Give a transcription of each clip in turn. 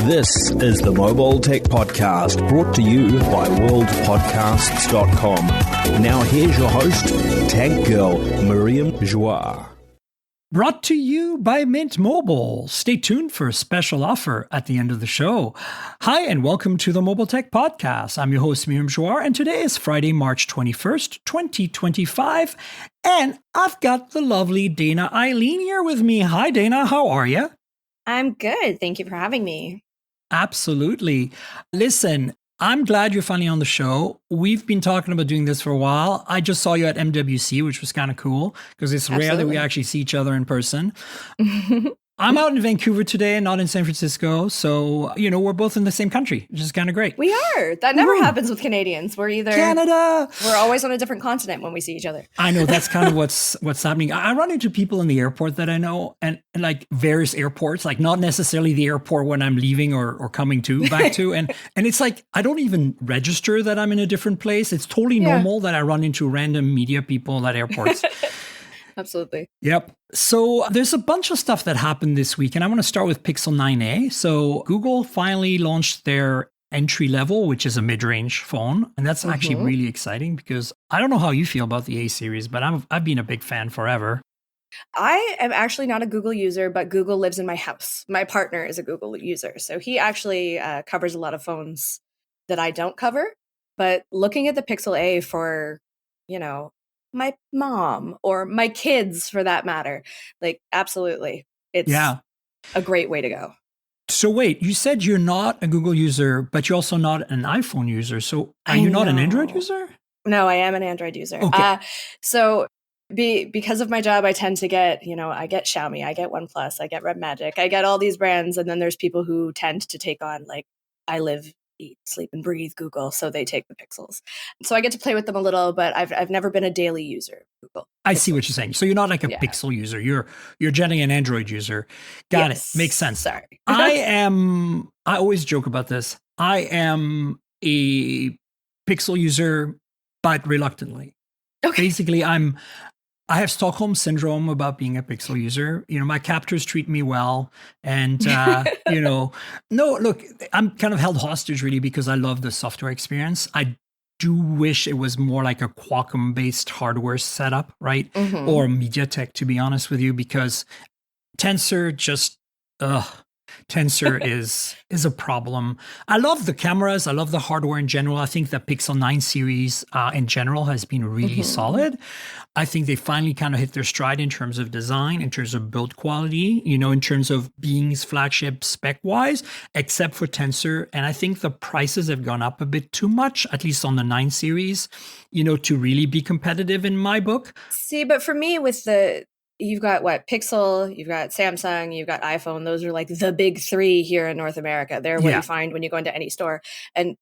This is the Mobile Tech Podcast, brought to you by worldpodcasts.com. Now here's your host, Tech Girl, Miriam Joie. Brought to you by Mint Mobile. Stay tuned for a special offer at the end of the show. Hi, and welcome to the Mobile Tech Podcast. I'm your host, Miriam Joie, and today is Friday, March 21st, 2025. And I've got the lovely Dana Eileen here with me. Hi, Dana. How are you? I'm good. Thank you for having me. Absolutely. Listen, I'm glad you're finally on the show. We've been talking about doing this for a while. I just saw you at MWC, which was kind of cool because it's rare that we actually see each other in person. I'm out in Vancouver today, not in San Francisco. So, we're both in the same country, which is kind of great. We are. That never happens with Canadians. We're either Canada. We're always on a different continent when we see each other. I know that's kind of what's happening. I run into people in the airport that I know and like various airports, like not necessarily the airport when I'm leaving or coming back to. And it's like, I don't even register that I'm in a different place. It's totally normal that I run into random media people at airports. Absolutely. Yep. So there's a bunch of stuff that happened this week, and I want to start with Pixel 9a. So Google finally launched their entry level, which is a mid-range phone. And that's actually really exciting because I don't know how you feel about the A series, but I've been a big fan forever. I am actually not a Google user, but Google lives in my house. My partner is a Google user. So he actually covers a lot of phones that I don't cover. But looking at the Pixel A for, my mom or my kids for that matter, like absolutely. It's a great way to go. So wait, you said you're not a Google user, but you're also not an iPhone user. So are you not an Android user? No, I am an Android user. Okay. Because of my job, I tend to get, I get Xiaomi, I get OnePlus, I get RedMagic, I get all these brands. And then there's people who tend to take on I live, eat, sleep, and breathe Google, so they take the Pixels. So I get to play with them a little, but I've never been a daily user of Google. I see what you're saying. So you're not like a Pixel user. You're generally an Android user. Got it. Makes sense. Sorry. I always joke about this. I am a Pixel user, but reluctly. Okay. Basically, I have Stockholm syndrome about being a Pixel user. My captors treat me well. And, no, look, I'm kind of held hostage really because I love the software experience. I do wish it was more like a Qualcomm-based hardware setup, right? Or MediaTek, to be honest with you, because Tensor is a problem. I love the cameras. I love the hardware in general. I think the Pixel 9 series in general has been really solid. I think they finally kind of hit their stride in terms of design, in terms of build quality, in terms of being flagship spec-wise, except for Tensor. And I think the prices have gone up a bit too much, at least on the 9 series, to really be competitive in my book. See, but for me you've got Pixel, you've got Samsung, you've got iPhone. Those are like the big three here in North America. They're what you find when you go into any store. And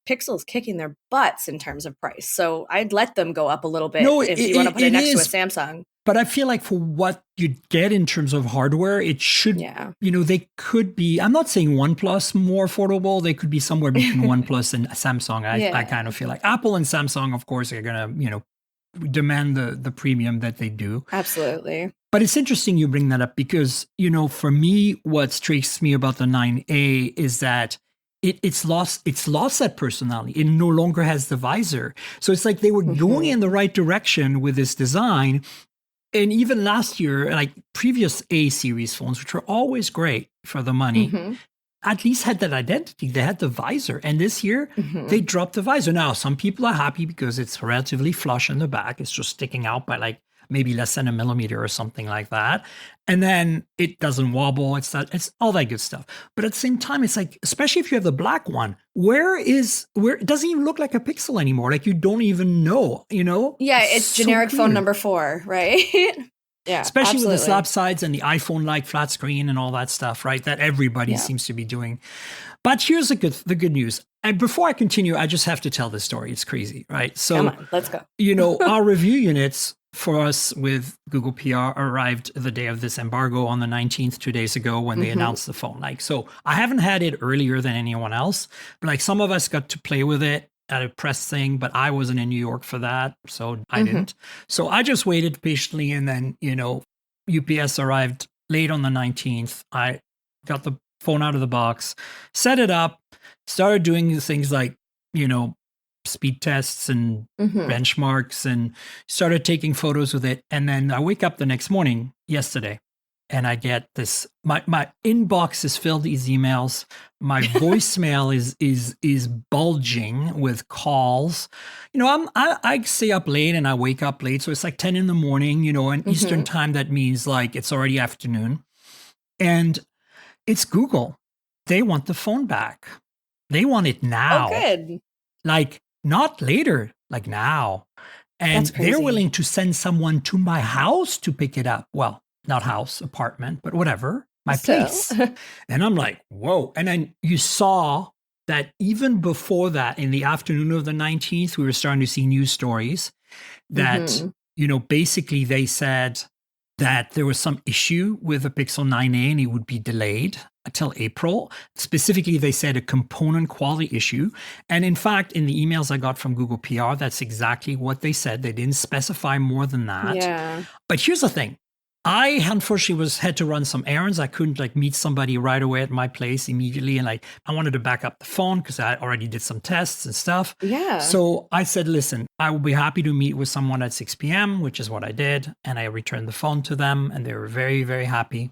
Pixel's kicking their butts in terms of price. So I'd let them go up a little bit if you want to put it next to a Samsung. But I feel like for what you get in terms of hardware, it should, they could be, I'm not saying OnePlus more affordable. They could be somewhere between OnePlus and Samsung. I kind of feel like Apple and Samsung, of course, are going to, demand the premium that they do. Absolutely. But it's interesting you bring that up because, for me, what strikes me about the 9A is that it's lost that personality. It no longer has the visor. So it's like they were going in the right direction with this design. And even last year, like previous A series phones, which were always great for the money, at least had that identity. They had the visor. And this year, they dropped the visor. Now, some people are happy because it's relatively flush in the back. It's just sticking out by maybe less than a millimeter or something like that. And then it doesn't wobble. It's all that good stuff. But at the same time, it's like, especially if you have the black one, where it doesn't even look like a Pixel anymore. Like you don't even know, Yeah, it's generic phone number 4, right? Yeah, especially with the slap sides and the iPhone-like flat screen and all that stuff, right? That everybody seems to be doing. But here's the good news. And before I continue, I just have to tell this story. It's crazy, right? So, come on, let's go. Our review units for us with Google PR arrived the day of this embargo on the 19th, 2 days ago when they announced the phone. So I haven't had it earlier than anyone else, but some of us got to play with it at a press thing, but I wasn't in New York for that, so I didn't. So I just waited patiently, and then, UPS arrived late on the 19th. I got the phone out of the box, set it up, started doing things like, speed tests and benchmarks, and started taking photos with it. And then I wake up the next morning yesterday and I get this, my inbox is filled with emails. My voicemail is bulging with calls. I stay up late and I wake up late. So it's like 10 in the morning, and Eastern time, that means like it's already afternoon. And it's Google. They want the phone back. They want it now. Oh, good. Like not later, like now. And they're willing to send someone to my house to pick it up. Well, not house, apartment, but whatever, my place. And I'm like, whoa. And then you saw that even before that, in the afternoon of the 19th, we were starting to see news stories that, basically they said that there was some issue with the Pixel 9a and it would be delayed until April. Specifically, they said a component quality issue. And in fact, in the emails I got from Google PR, that's exactly what they said. They didn't specify more than that. Yeah. But here's the thing. I unfortunately had to run some errands. I couldn't meet somebody right away at my place immediately. And I wanted to back up the phone because I already did some tests and stuff. Yeah. So I said, listen, I will be happy to meet with someone at 6 p.m., which is what I did. And I returned the phone to them and they were very, very happy.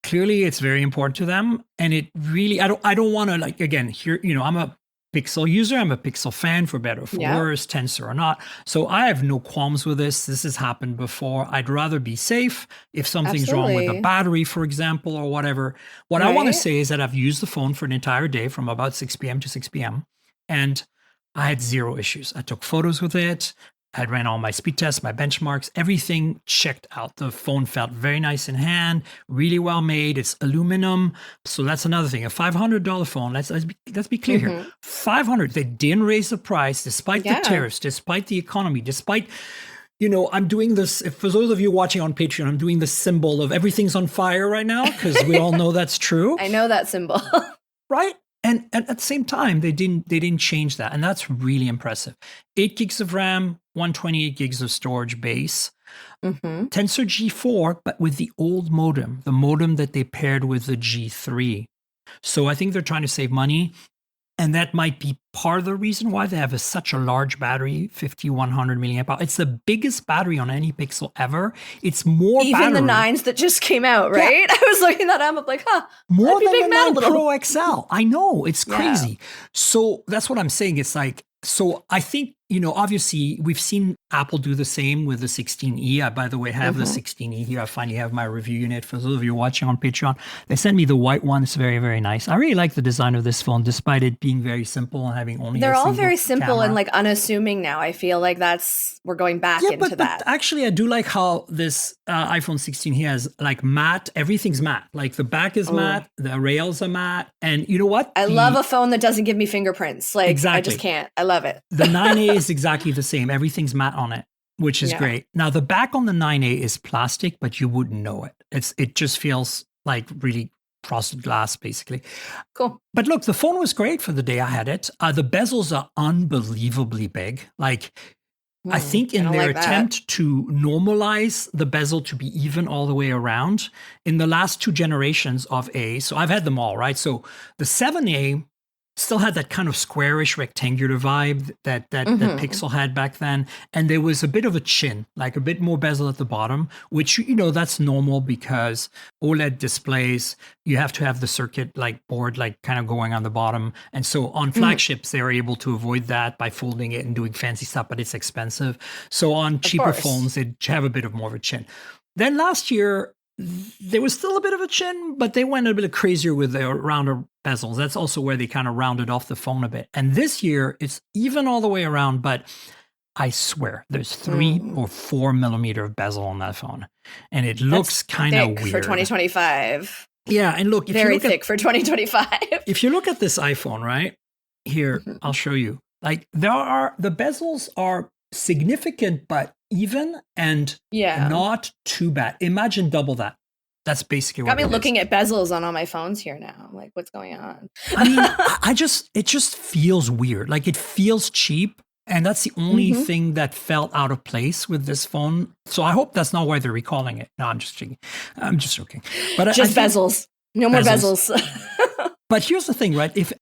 Clearly, it's very important to them. And it really, I don't want to again, here, I'm a Pixel user. I'm a Pixel fan, for better or for worse, Tensor or not. So I have no qualms with this. This has happened before. I'd rather be safe if something's wrong with the battery, for example, or whatever. What I want to say is that I've used the phone for an entire day from about 6 p.m. to 6 p.m. and I had zero issues. I took photos with it. I ran all my speed tests, my benchmarks, everything checked out. The phone felt very nice in hand, really well made. It's aluminum. So that's another thing. A $500 phone, let's be clear here. $500, they didn't raise the price despite the tariffs, despite the economy, despite, I'm doing this, for those of you watching on Patreon, I'm doing the symbol of everything's on fire right now because we all know that's true. I know that symbol. Right? And at the same time, they didn't change that. And that's really impressive. 8 gigs of RAM, 128 gigs of storage base. Tensor G4, but with the old modem, the modem that they paired with the G3. So I think they're trying to save money. And that might be part of the reason why they have such a large battery, 5100 milliamp hour. It's the biggest battery on any Pixel ever. It's more even battery. The 9s that just came out, right? Yeah. I was looking at that, I'm like, more than the 9 Pro XL. I know, it's crazy. So that's what I'm saying. It's like, so I think, obviously we've seen Apple do the same with the 16E. I, by the way, have the 16E here. I finally have my review unit. For those of you watching on Patreon, they sent me the white one. It's very, very nice. I really like the design of this phone, despite it being very simple and having only They're a all very simple camera. and unassuming now. I feel like we're going back into that. But actually, I do like how this iPhone 16 here has matte. Everything's matte. Like the back is matte, the rails are matte. And you know what? I love a phone that doesn't give me fingerprints. Exactly. I just can't. I love it. The 9A is exactly the same. Everything's matte on it, which is great. Now, the back on the 9A is plastic, but you wouldn't know it. It just feels like really frosted glass, basically. Cool. But look, the phone was great for the day I had it. The bezels are unbelievably big. I think in their attempt to normalize the bezel to be even all the way around, in the last 2 generations of A, so I've had them all, right? So the 7A still had that kind of squarish rectangular vibe that Pixel had back then. And there was a bit of a chin, like a bit more bezel at the bottom, which, that's normal because OLED displays, you have to have the circuit board kind of going on the bottom. And so on flagships, they were able to avoid that by folding it and doing fancy stuff, but it's expensive. So on cheaper phones, they'd have a bit of more of a chin. Then last year, there was still a bit of a chin, but they went a bit crazier with their rounder bezels. That's also where they kind of rounded off the phone a bit. And this year, it's even all the way around, but I swear there's 3 or 4 millimeter of bezel on that phone. And it looks kind of weird. For 2025. Yeah, and look. Very thick for 2025. If you look at this iPhone, right? Here, I'll show you. The bezels are significant, but even and not too bad. Imagine double that. That's basically what got me looking at bezels on all my phones here now. I'm like, what's going on? I mean, it just feels weird. It feels cheap. And that's the only thing that felt out of place with this phone. So I hope that's not why they're recalling it. No, I'm just joking. But bezels. No more bezels. But here's the thing, right? If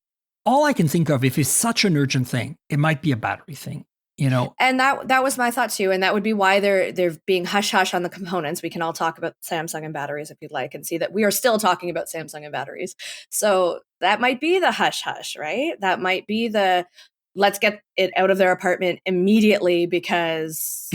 all I can think of, if it's such an urgent thing, it might be a battery thing, you know? And that was my thought too. And that would be why they're being hush hush on the components. We can all talk about Samsung and batteries if you'd like and see that we are still talking about Samsung and batteries. So that might be the hush hush, right? That might be the let's get it out of their apartment immediately because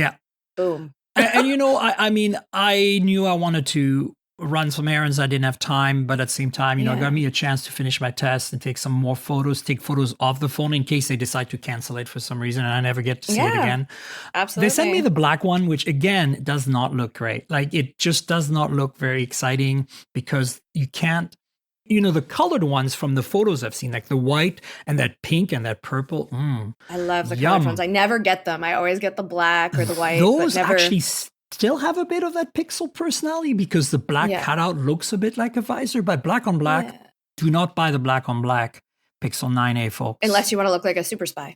boom. and you know, I mean, I knew I wanted to run some errands. I didn't have time, but at the same time, you know, it got me a chance to finish my test and take some more photos, take photos of the phone in case they decide to cancel it for some reason and I never get to see it again. Absolutely. They sent me the black one, which again does not look great. Like it just does not look very exciting because you can't, you know, the colored ones from the photos I've seen, like the white and that pink and that purple. I love the colored ones. I never get them. I always get the black or the white. Those but never... actually still have a bit of that pixel personality because the black cutout looks a bit like a visor, but black on black, do not buy the black on black Pixel 9a, folks. Unless you want to look like a super spy.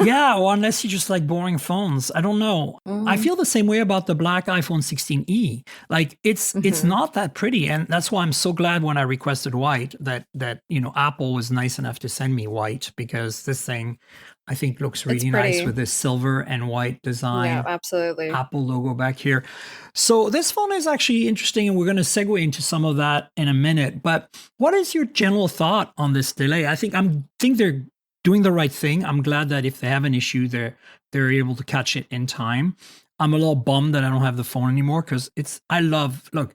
Or unless you just like boring phones. I don't know. I feel the same way about the black iPhone 16e. Like it's not that pretty. And that's why I'm so glad when I requested white that, you know, Apple was nice enough to send me white because this thing I think looks really nice with this silver and white design. Yeah, absolutely. Apple logo back here. So this phone is actually interesting and we're going to segue into some of that in a minute. But what is your general thought on this delay? I think they're doing the right thing. I'm glad that if they have an issue, they're able to catch it in time. I'm a little bummed that I don't have the phone anymore because look,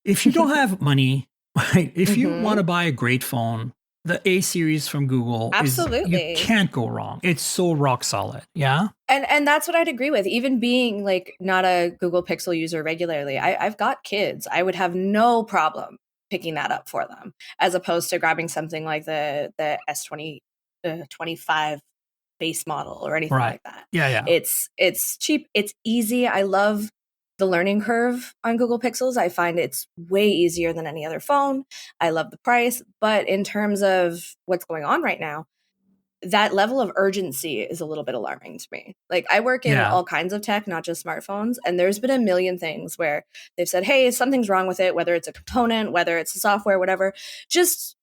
if you don't have money, right? If you want to buy a great phone, the A series from Google you can't go wrong. It's so rock solid. Yeah. And that's what I'd agree with. Even being like not a Google Pixel user regularly, I've got kids. I would have no problem picking that up for them as opposed to grabbing something like the S20 25 base model or anything like that. Yeah. It's cheap. It's easy. I love the learning curve on Google Pixels. I find it's way easier than any other phone. I love the price. But in terms of what's going on right now, that level of urgency is a little bit alarming to me. Like I work in all kinds of tech, not just smartphones. And there's been a million things where they've said, hey, something's wrong with it, whether it's a component, whether it's the software, whatever, just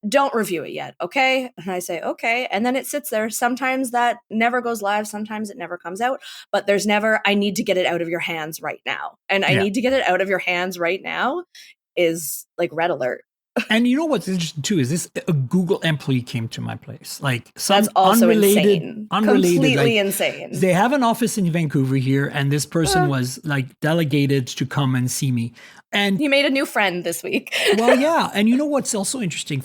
don't review it yet. Okay. And I say, okay. And then it sits there. Sometimes that never goes live. Sometimes it never comes out, but there's never, I need to get it out of your hands right now. And I need to get it out of your hands right now is like red alert. And you know what's interesting too is this: a Google employee came to my place, like some that's also unrelated, completely like, insane. They have an office in Vancouver here, and this person was like delegated to come and see me. And you made a new friend this week. Well, yeah, and you know what's also interesting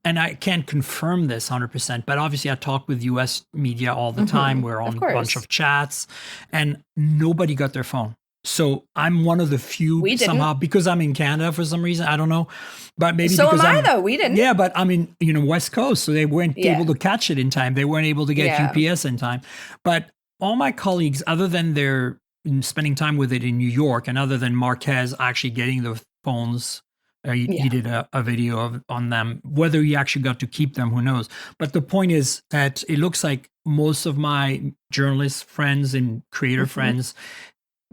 and I can't confirm this 100%, but obviously I talk with US media all the time. We're on a bunch of chats, and nobody got their phone. So I'm one of the few somehow because I'm in Canada for some reason. I don't know, but maybe so because am I though. We didn't. Yeah, but I'm in West Coast, so they weren't able to catch it in time. They weren't able to get UPS in time. But all my colleagues, other than their spending time with it in New York, and other than Marquez actually getting the phones, he did a video on them. Whether he actually got to keep them, who knows? But the point is that it looks like most of my journalist friends and creator friends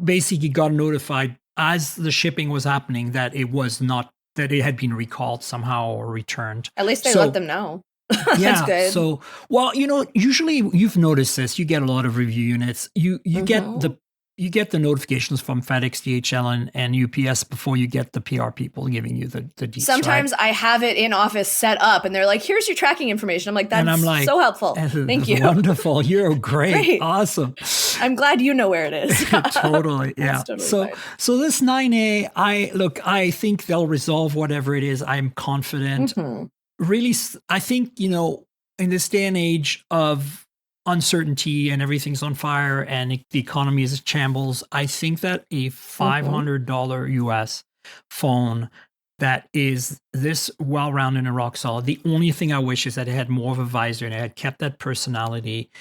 basically got notified as the shipping was happening that it had been recalled somehow or returned. At least they let them know. That's good. So, well, usually you've noticed this. You get a lot of review units. You get the notifications from FedEx, DHL, and UPS before you get the PR people giving you the deets. Sometimes I have it in office set up, and they're like, "Here's your tracking information." I'm like, "That's so helpful. Thank you. Wonderful. You're great. Awesome. I'm glad you know where it is." Totally. Yeah. Totally so this 9A, I think they'll resolve whatever it is. I'm confident. Really, I think in this day and age of uncertainty and everything's on fire and the economy is in shambles, I think that a $500 US phone that is this well-rounded and rock solid. The only thing I wish is that it had more of a visor and it had kept that personality.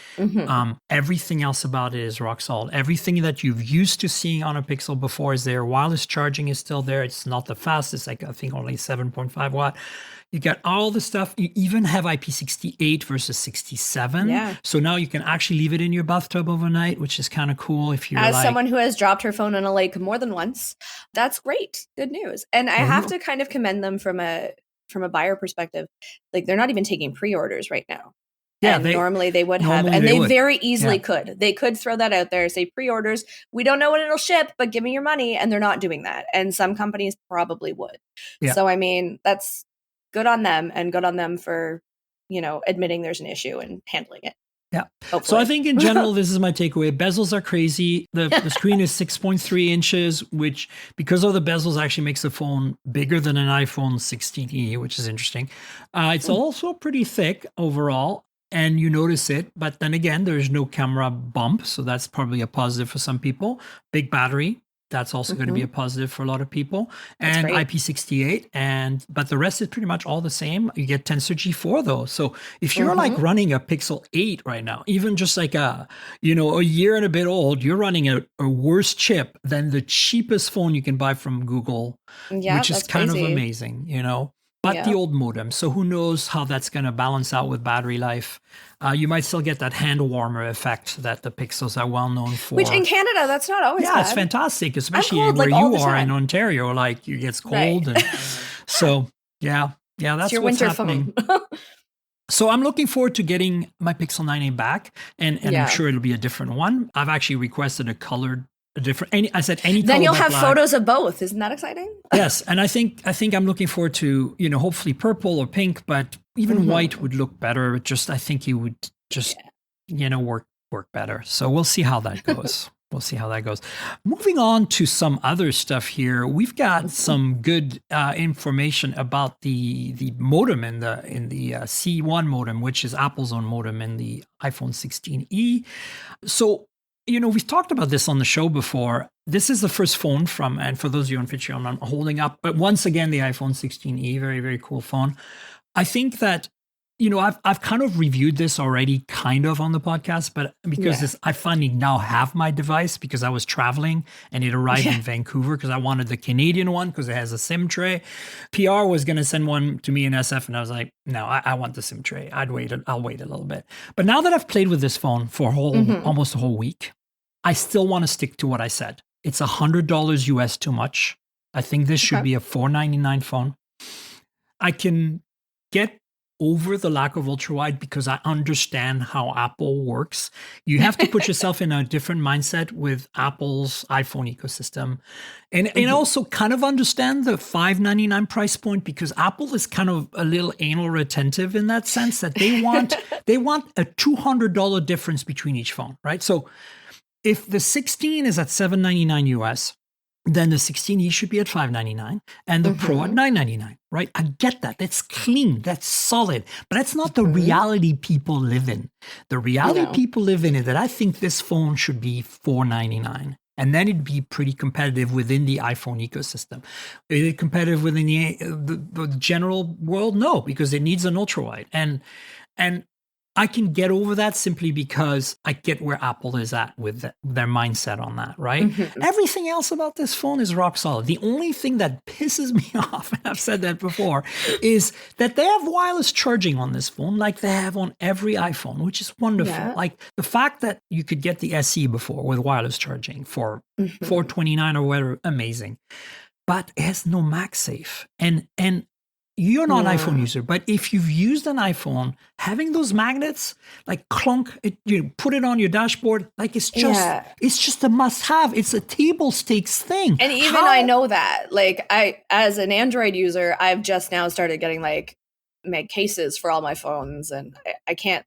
Everything else about it is rock solid. Everything that you've used to seeing on a Pixel before is there. Wireless charging is still there. It's not the fastest, like I think only 7.5 watt. You got all the stuff. You even have IP68 versus 67. Yeah. So now you can actually leave it in your bathtub overnight, which is kind of cool if you're someone who has dropped her phone in a lake more than once. That's great. Good news. And I have to kind of commend them from a buyer perspective. Like they're not even taking pre-orders right now. Yeah, and normally they would have, normally and they would. very easily could. They could throw that out there, say pre-orders. We don't know when it'll ship, but give me your money. And they're not doing that. And some companies probably would. Yeah. So, I mean, that's good on them and good on them for, admitting there's an issue and handling it. Yeah. Hopefully. So I think in general, this is my takeaway. Bezels are crazy. The screen is 6.3 inches, which because of the bezels actually makes the phone bigger than an iPhone 16e, which is interesting. It's also pretty thick overall. And you notice it, but then again, there's no camera bump, so that's probably a positive for some people. Big battery, that's also going to be a positive for a lot of people. And IP68, but the rest is pretty much all the same. You get Tensor G4 though, so if you're like running a Pixel 8 right now, even just like a year and a bit old, you're running a worse chip than the cheapest phone you can buy from Google, which is kind of amazing, But the old modem. So who knows how that's going to balance out with battery life. You might still get that hand warmer effect that the Pixels are well known for. Which in Canada, that's not always bad. It's fantastic, especially where you are in Ontario. Like it gets cold. And so, that's it's your what's winter happening. phone. So I'm looking forward to getting my Pixel 9a back. And I'm sure it'll be a different one. I've actually requested a colored I said any color. Then you'll have black. Photos of both. Isn't that exciting? Yes, and I think I'm looking forward to hopefully purple or pink, but even white would look better. I think it would just work better. So we'll see how that goes. Moving on to some other stuff here, we've got some good information about the modem in the C1 modem, which is Apple's own modem in the iPhone 16e. So. We've talked about this on the show before. This is the first phone and for those of you on Patreon, I'm holding up, but once again, the iPhone 16e, very, very cool phone. I think that, I've kind of reviewed this already kind of on the podcast, but because I finally now have my device because I was traveling and it arrived in Vancouver because I wanted the Canadian one because it has a SIM tray. PR was going to send one to me in SF and I was like, no, I want the SIM tray. I'll wait a little bit. But now that I've played with this phone for almost a whole week, I still want to stick to what I said. It's $100 US too much. I think this should be a $499 phone. I can get over the lack of ultra-wide because I understand how Apple works. You have to put yourself in a different mindset with Apple's iPhone ecosystem. And also kind of understand the $599 price point because Apple is kind of a little anal retentive in that sense that they want a $200 difference between each phone, right? So if the 16 is at $799 US, then the 16e should be at $599 and the Pro at $999, right? I get that. That's clean. That's solid. But that's not the reality people live in. The reality people live in is that I think this phone should be $499. And then it'd be pretty competitive within the iPhone ecosystem. Is it competitive within the general world? No, because it needs an ultrawide. And I can get over that simply because I get where Apple is at with their mindset on that, right? Everything else about this phone is rock solid. The only thing that pisses me off, and I've said that before, is that they have wireless charging on this phone like they have on every iPhone, which is wonderful. Yeah. Like the fact that you could get the SE before with wireless charging for $429 or whatever, amazing. But it has no MagSafe. And you're not an iPhone user, but if you've used an iPhone, having those magnets, like clunk, put it on your dashboard, like it's just a must-have. It's a table stakes thing. And even I know that, like as an Android user, I've just now started getting like mag cases for all my phones, and I can't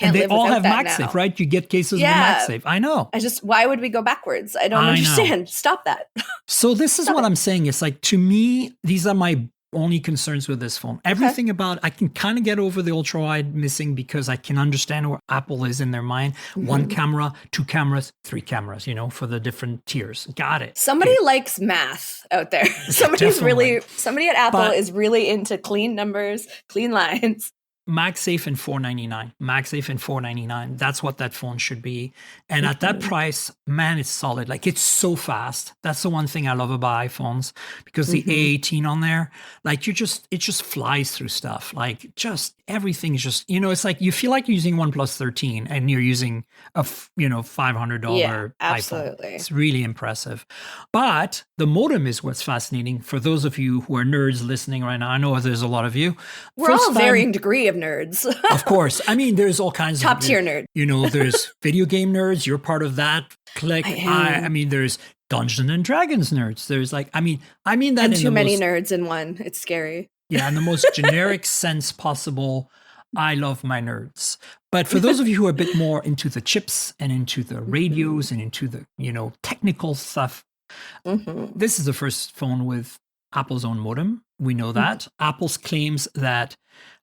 and they live all without have that MagSafe, now. right? You get cases with MagSafe. I know. Why would we go backwards? I don't understand. Stop that. So this is what I'm saying. It's like, to me, these are my only concerns with this phone. Everything about, I can kind of get over the ultra wide missing because I can understand where Apple is in their mind. One camera, two cameras, three cameras, for the different tiers. Got it. Somebody likes math out there. Somebody at Apple is really into clean numbers, clean lines. MagSafe and $499. MagSafe and $499. That's what that phone should be. And at that price, man, it's solid. Like it's so fast. That's the one thing I love about iPhones, because the A18 on there, like it just flies through stuff. Like just everything is just, it's like you feel like you're using OnePlus 13 and you're using a $500 absolutely. iPhone. It's really impressive. But the modem is what's fascinating for those of you who are nerds listening right now. I know there's a lot of you. We're all varying degree of nerds. Of course. I mean, there's all kinds top of tier nerd. There's video game nerds. You're part of that clique. I mean, there's Dungeons and Dragons nerds. There's like, I mean that and too many nerds in one. It's scary. Yeah, in the most generic sense possible. I love my nerds. But for those of you who are a bit more into the chips and into the radios and into the, technical stuff, this is the first phone with Apple's own modem. We know that. Apple's claims that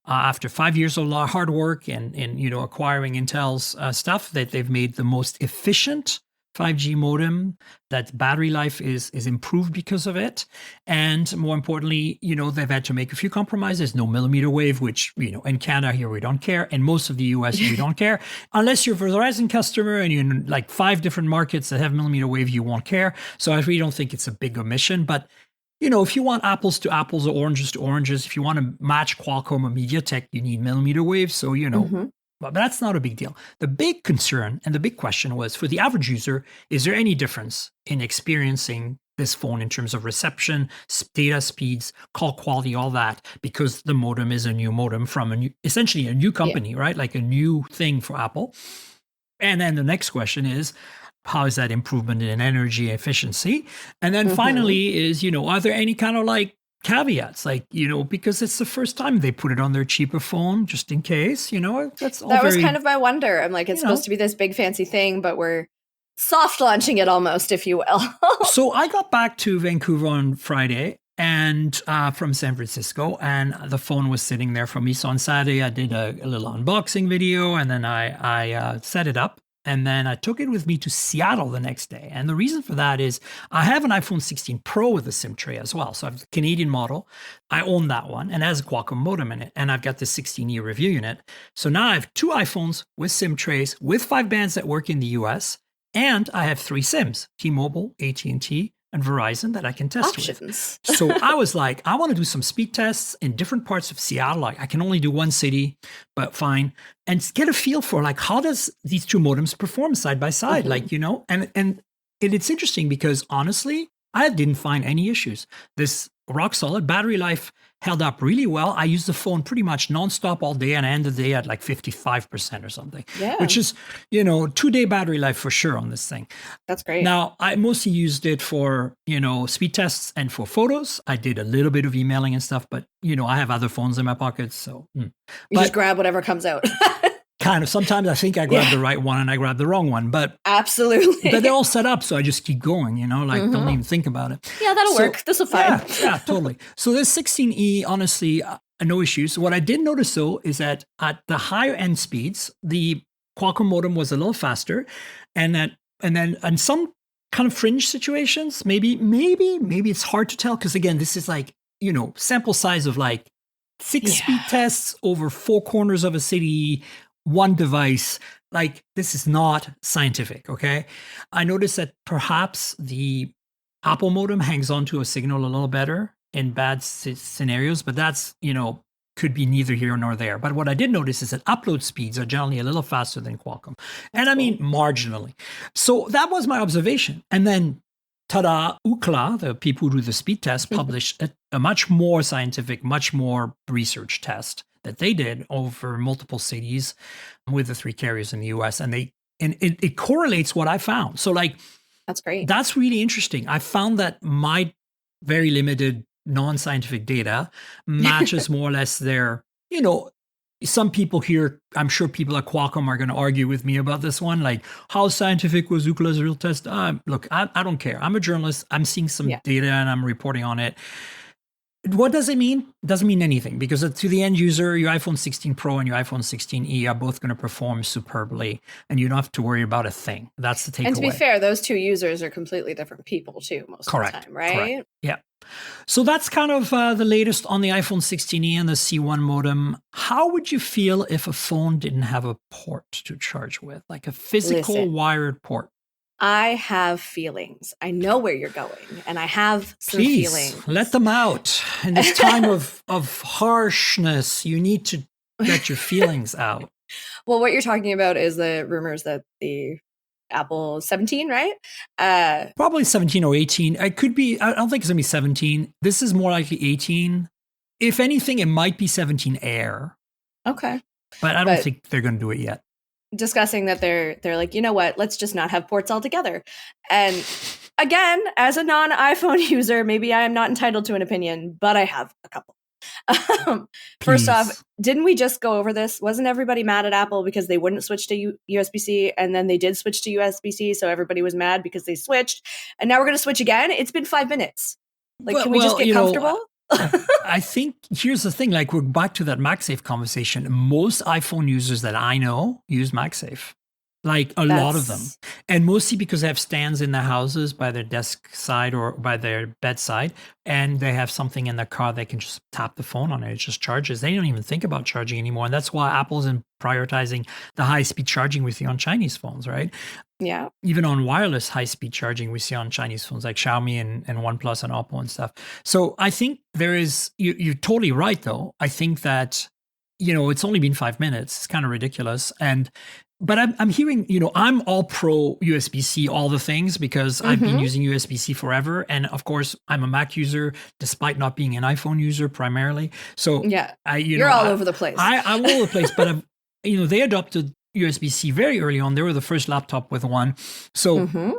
after 5 years of hard work and acquiring Intel's stuff, that they've made the most efficient 5G modem, that battery life is improved because of it. And more importantly, they've had to make a few compromises. No millimeter wave, which, in Canada here, we don't care. And most of the US, we don't care. Unless you're a Verizon customer and you're in like 5 different markets that have millimeter wave, you won't care. So I really don't think it's a big omission. But, if you want apples to apples or oranges to oranges, if you want to match Qualcomm or MediaTek, you need millimeter wave. So, but that's not a big deal. The big concern and the big question was, for the average user, is there any difference in experiencing this phone in terms of reception, data speeds, call quality, all that, because the modem is a new modem from essentially a new company, right? Like a new thing for Apple. And then the next question is, how is that improvement in energy efficiency? And then finally is, are there any kind of like caveats, like, because it's the first time they put it on their cheaper phone, just in case, that was kind of my wonder. I'm like, it's supposed to be this big fancy thing, but we're soft launching it almost, if you will. So I got back to Vancouver on Friday and from San Francisco, and the phone was sitting there for me. So on Saturday, I did a little unboxing video, and then I set it up. And then I took it with me to Seattle the next day. And the reason for that is I have an iPhone 16 Pro with a SIM tray as well. So I have the Canadian model. I own that one and it has a Qualcomm modem in it. And I've got the 16E review unit. So now I have 2 iPhones with SIM trays with 5 bands that work in the US. And I have 3 SIMs, T-Mobile, AT&T, and Verizon, that I can test with. So I was like, I want to do some speed tests in different parts of Seattle. Like I can only do one city, but fine. And get a feel for like, how does these 2 modems perform side by side? Like, and it's interesting because honestly, I didn't find any issues. This rock solid battery life held up really well. I used the phone pretty much nonstop all day, and I ended the day at like 55% or something, which is, 2-day battery life for sure on this thing. That's great. Now, I mostly used it for, speed tests and for photos. I did a little bit of emailing and stuff, but, I have other phones in my pockets. So you just grab whatever comes out. Kind of. Sometimes I think I grabbed the right one and I grabbed the wrong one, but absolutely. But they're all set up, so I just keep going. Don't even think about it. Yeah, that'll work. This will fine. Yeah, totally. So this 16E, honestly, no issues. What I did notice though is that at the higher end speeds, the Qualcomm modem was a little faster, and then in some kind of fringe situations, maybe it's hard to tell because again, this is like sample size of like 6 speed tests over 4 corners of a city. One device, like this is not scientific, okay? I noticed that perhaps the Apple modem hangs on to a signal a little better in bad scenarios, but that's, could be neither here nor there. But what I did notice is that upload speeds are generally a little faster than Qualcomm. And I mean, marginally. So that was my observation. And then, ta-da, Ookla, the people who do the speed test, published a much more scientific, much more research test that they did over multiple cities with the 3 carriers in the US. And it correlates what I found. So like, that's great. That's really interesting. I found that my very limited non-scientific data matches more or less their, some people here, I'm sure people at Qualcomm are going to argue with me about this one. Like, how scientific was Ookla's real test? Look, I don't care. I'm a journalist. I'm seeing some data and I'm reporting on it. What does it mean? It doesn't mean anything because to the end user, your iPhone 16 Pro and your iPhone 16e are both going to perform superbly and you don't have to worry about a thing. That's the takeaway. And to be fair, those 2 users are completely different people too most of the time, right? Correct. Yeah. So that's kind of the latest on the iPhone 16e and the C1 modem. How would you feel if a phone didn't have a port to charge with, like a physical Listen. wired port? I have feelings. I know where you're going, and I have some Please feelings. let them out. In this time of harshness, you need to let your feelings out. Well, what you're talking about is the rumors that the Apple 17, right? Probably 17 or 18. It could be, I don't think it's going to be 17. This is more likely 18. If anything, it might be 17 Air, Okay. but I don't think they're going to do it yet. Discussing that they're like, you know what, let's just not have ports altogether. And again, as a non-iPhone user, maybe I am not entitled to an opinion, but I have a couple. First off, didn't we just go over this? Wasn't everybody mad at Apple because they wouldn't switch to USB-C, and then they did switch to USB-C, so everybody was mad because they switched, and now we're going to switch again? It's been 5 minutes. Like, can we just get comfortable? I think here's the thing, like we're back to that MagSafe conversation. Most iPhone users that I know use MagSafe, like a lot of them. And mostly because they have stands in their houses by their desk side or by their bedside, and they have something in their car they can just tap the phone on it. It just charges. They don't even think about charging anymore. And that's why Apple's prioritizing the high-speed charging we see on Chinese phones, right? Yeah. Even on wireless high-speed charging we see on Chinese phones like Xiaomi and OnePlus and Oppo and stuff. So I think there is, you're totally right though. I think that, it's only been 5 minutes. It's kind of ridiculous. But I'm hearing, I'm all pro USB-C, all the things, because I've been using USB-C forever. And of course, I'm a Mac user, despite not being an iPhone user primarily. So yeah, you're all over the place. I'm all over the place, but they adopted USB-C very early on. They were the first laptop with one. So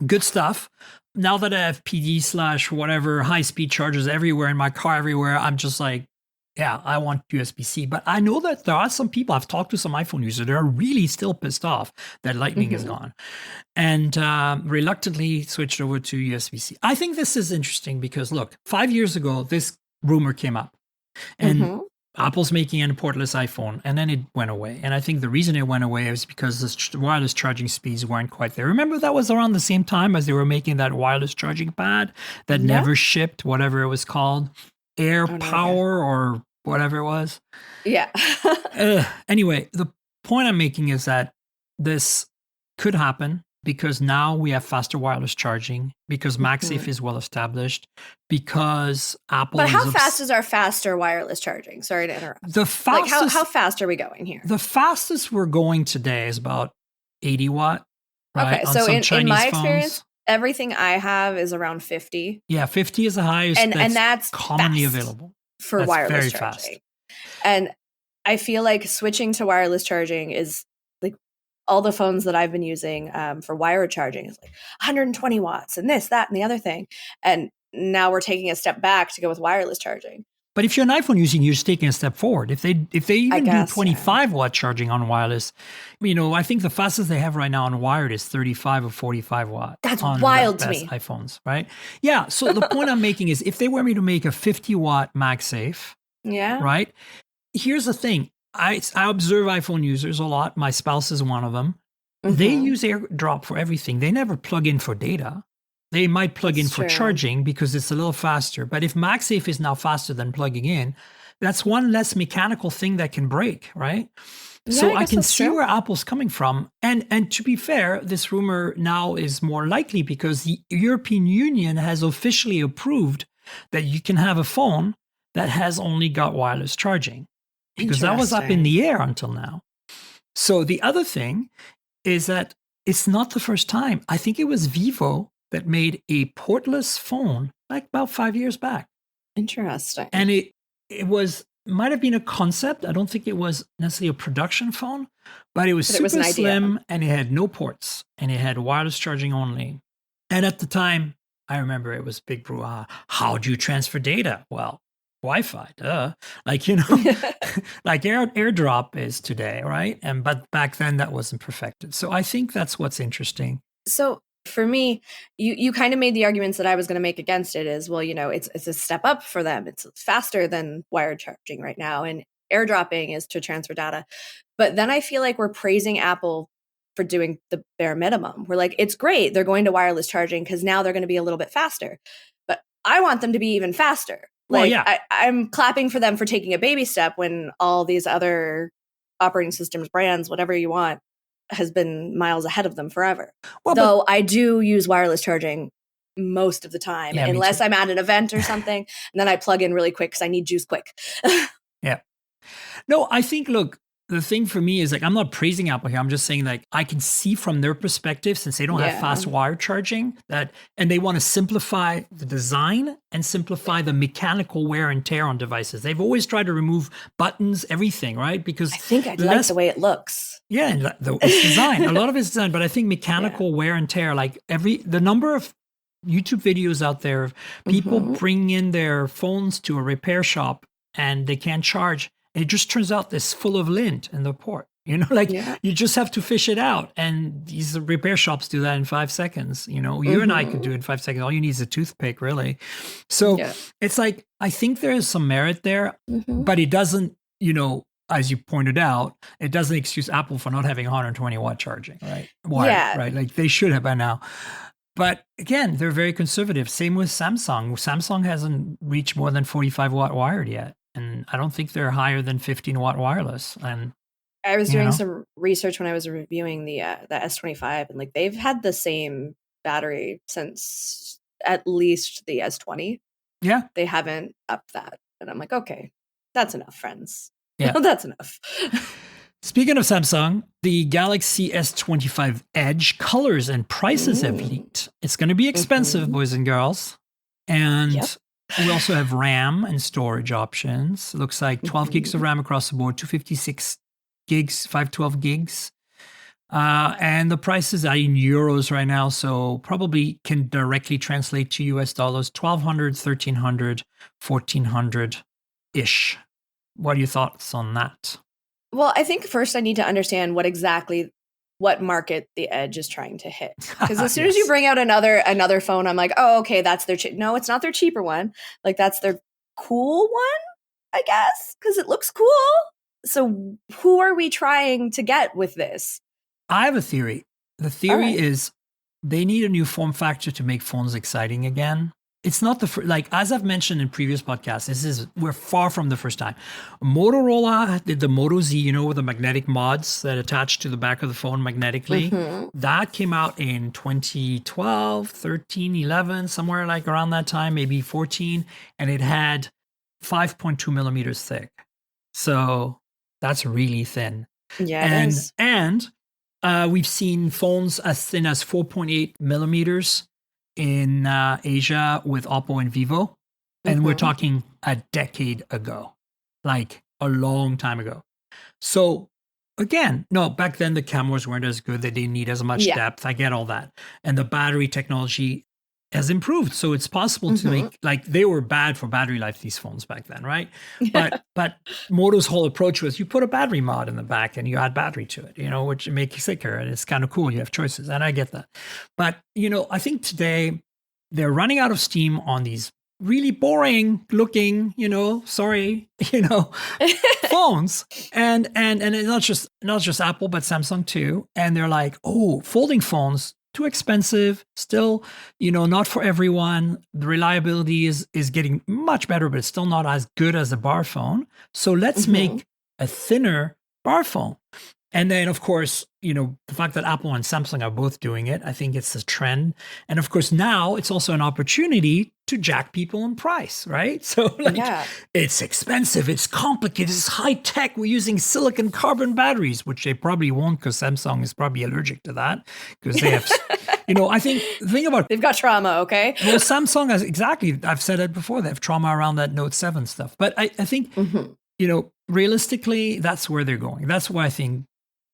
good stuff. Now that I have PD/whatever high-speed chargers everywhere in my car, everywhere, I'm just like, yeah, I want USB-C. But I know that there are some people, I've talked to some iPhone users that are really still pissed off that Lightning is gone and reluctantly switched over to USB-C. I think this is interesting because, look, 5 years ago, this rumor came up and Apple's making a portless iPhone, and then it went away. And I think the reason it went away is because the wireless charging speeds weren't quite there. Remember, that was around the same time as they were making that wireless charging pad that never shipped, whatever it was called, Air Power or whatever it was. Yeah. Anyway, the point I'm making is that this could happen because now we have faster wireless charging, because MagSafe is well established, because Apple. But how fast is our faster wireless charging? Sorry to interrupt. The fastest, like how fast are we going here? The fastest we're going today is about 80 watt. Right? Okay, so in my experience, everything I have is around 50. Yeah, 50 is the highest, and that's commonly available for that's wireless very charging. Fast. And I feel like switching to wireless charging is like all the phones that I've been using for wired charging is like 120 watts and this, that, and the other thing. And now we're taking a step back to go with wireless charging. But if you're an iPhone using, you're just taking a step forward. If they even do 25 watt charging on wireless, I think the fastest they have right now on wired is 35 or 45 watt. That's wild to me. iPhones, right? Yeah. So the point I'm making is, if they were me to make a 50 watt MagSafe, right? Here's the thing. I observe iPhone users a lot. My spouse is one of them. They use AirDrop for everything. They never plug in for data. They might plug in for charging because it's a little faster. But if MagSafe is now faster than plugging in, that's one less mechanical thing that can break, right? Yeah, so I can see where Apple's coming from. And to be fair, this rumor now is more likely because the European Union has officially approved that you can have a phone that has only got wireless charging, because that was up in the air until now. So the other thing is that it's not the first time. I think it was Vivo that made a portless phone like about 5 years back. Interesting. And it might have been a concept. I don't think it was necessarily a production phone, but it was super slim and it had no ports and it had wireless charging only. And at the time, I remember it was big brouhaha. How do you transfer data? Well, Wi-Fi, duh. Like, like AirDrop is today, right? But back then that wasn't perfected. So I think that's what's interesting. So for me, you kind of made the arguments that I was going to make against it is, well, it's a step up for them. It's faster than wired charging right now. And airdropping is to transfer data. But then I feel like we're praising Apple for doing the bare minimum. We're like, it's great. They're going to wireless charging because now they're going to be a little bit faster. But I want them to be even faster. Well, Like yeah. I'm clapping for them for taking a baby step when all these other operating systems, brands, whatever you want, has been miles ahead of them forever. Well, Though I do use wireless charging most of the time, Yeah, me unless too. I'm at an event or something, and then I plug in really quick because I need juice quick. Yeah. No, I think, look, the thing for me is like, I'm not praising Apple here. I'm just saying, like, I can see from their perspective, since they don't have Yeah. fast wire charging, and they want to simplify the design and simplify the mechanical wear and tear on devices. They've always tried to remove buttons, everything, right? Because I think I like the way it looks. Yeah, and it's design. A lot of it's design, but I think mechanical wear and tear, like the number of YouTube videos out there of people bringing in their phones to a repair shop and they can't charge. It just turns out this full of lint in the port. You know, like you just have to fish it out. And these repair shops do that in 5 seconds. You know, you and I could do it in 5 seconds. All you need is a toothpick, really. So it's like, I think there is some merit there, but it doesn't, you know, as you pointed out, it doesn't excuse Apple for not having 120 watt charging, right? Right. Like they should have by now. But again, they're very conservative. Same with Samsung. Samsung hasn't reached more than 45 watt wired yet. And I don't think they're higher than 15 watt wireless. And I was doing some research when I was reviewing the S25, and like they've had the same battery since at least the S20. Yeah. They haven't upped that. And I'm like, okay, that's enough, friends. Yeah. That's enough. Speaking of Samsung, the Galaxy S25 Edge colors and prices have leaked. It's going to be expensive, boys and girls. And we also have RAM and storage options. It looks like 12 gigs of RAM across the board, 256 gigs, 512 gigs. And the prices are in euros right now, so probably can directly translate to US dollars, 1,200, 1,300, 1,400-ish. What are your thoughts on that? Well, I think first I need to understand what market the Edge is trying to hit. Because as soon as you bring out another phone, I'm like, oh, okay, that's their no, it's not their cheaper one. Like that's their cool one, I guess, because it looks cool. So who are we trying to get with this? I have a theory. The theory is they need a new form factor to make phones exciting again. It's not like, as I've mentioned in previous podcasts, we're far from the first time. Motorola did the Moto Z, you know, with the magnetic mods that attach to the back of the phone magnetically. That came out in 2012, 13, 11, somewhere like around that time, maybe 14. And it had 5.2 millimeters thick. So that's really thin. Yeah, it is. And we've seen phones as thin as 4.8 millimeters in Asia with Oppo and Vivo. And we're talking a decade ago, like a long time ago. So again, no, back then the cameras weren't as good. They didn't need as much depth. I get all that. And the battery technology has improved. So it's possible to make, like, they were bad for battery life, these phones back then, right? But Moto's whole approach was you put a battery mod in the back and you add battery to it, you know, which makes it thicker. And it's kind of cool. You have choices. And I get that. But, you know, I think today they're running out of steam on these really boring looking, you know, phones. And it's not just Apple, but Samsung too. And they're like, oh, folding phones, too expensive, still, you know, not for everyone. The reliability is getting much better, but it's still not as good as a bar phone. So let's make a thinner bar phone. And then, of course, you know, the fact that Apple and Samsung are both doing it, I think it's a trend. And of course, now it's also an opportunity to jack people in price, right? So it's expensive, it's complicated, it's high tech. We're using silicon carbon batteries, which they probably won't because Samsung is probably allergic to that because they have, you know, I think the thing about... They've got trauma, okay? Well, Samsung has, exactly, I've said it before, they have trauma around that Note 7 stuff. But I think, you know, realistically, that's where they're going. That's why I think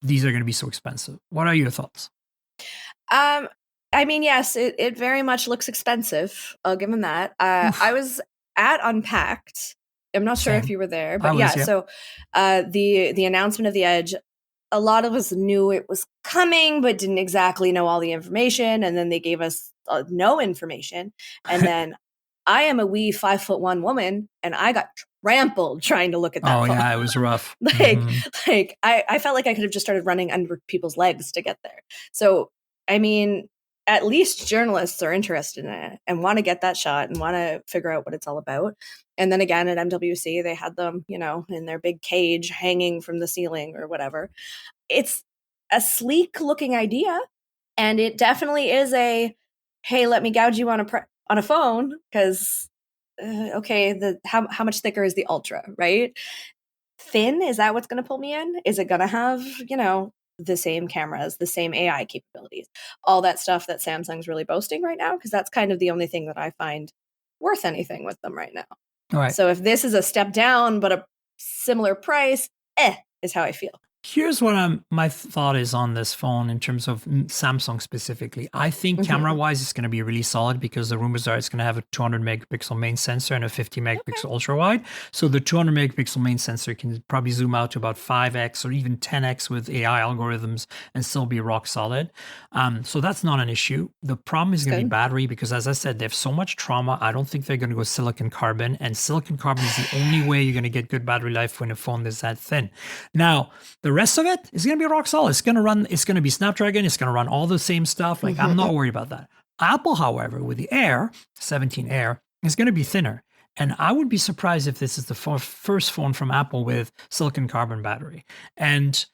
these are going to be so expensive. What are your thoughts? I mean, yes, it very much looks expensive. I'll give them that. I was at Unpacked. I'm not sure if you were there, but so the announcement of the Edge, a lot of us knew it was coming, but didn't exactly know all the information. And then they gave us no information. And then I am a wee 5'1" woman, and I got trampled trying to look at that phone. Yeah, it was rough. I felt like I could have just started running under people's legs to get there. So, I mean, at least journalists are interested in it and want to get that shot and want to figure out what it's all about. And then again at MWC, they had them, in their big cage hanging from the ceiling or whatever. It's a sleek looking idea. And it definitely is hey, let me gouge you on a phone because, okay, how much thicker is the Ultra, right? Thin, is that what's going to pull me in? Is it going to have, the same cameras, the same AI capabilities, all that stuff that Samsung's really boasting right now? Because that's kind of the only thing that I find worth anything with them right now. All right. So if this is a step down but a similar price, is how I feel. Here's what my thought is on this phone in terms of Samsung specifically. I think camera-wise, it's going to be really solid because the rumors are it's going to have a 200 megapixel main sensor and a 50 megapixel ultra-wide. So the 200 megapixel main sensor can probably zoom out to about 5x or even 10x with AI algorithms and still be rock solid. So that's not an issue. The problem is going to be battery because, as I said, they have so much trauma. I don't think they're going to go silicon carbon, and silicon carbon is the only way you're going to get good battery life when a phone is that thin. Now, the rest of it is going to be rock solid. It's going to be Snapdragon. It's going to run all the same stuff. Like, I'm not worried about that. Apple, however, with the Air, 17 Air, is going to be thinner. And I would be surprised if this is the first phone from Apple with silicon carbon battery. And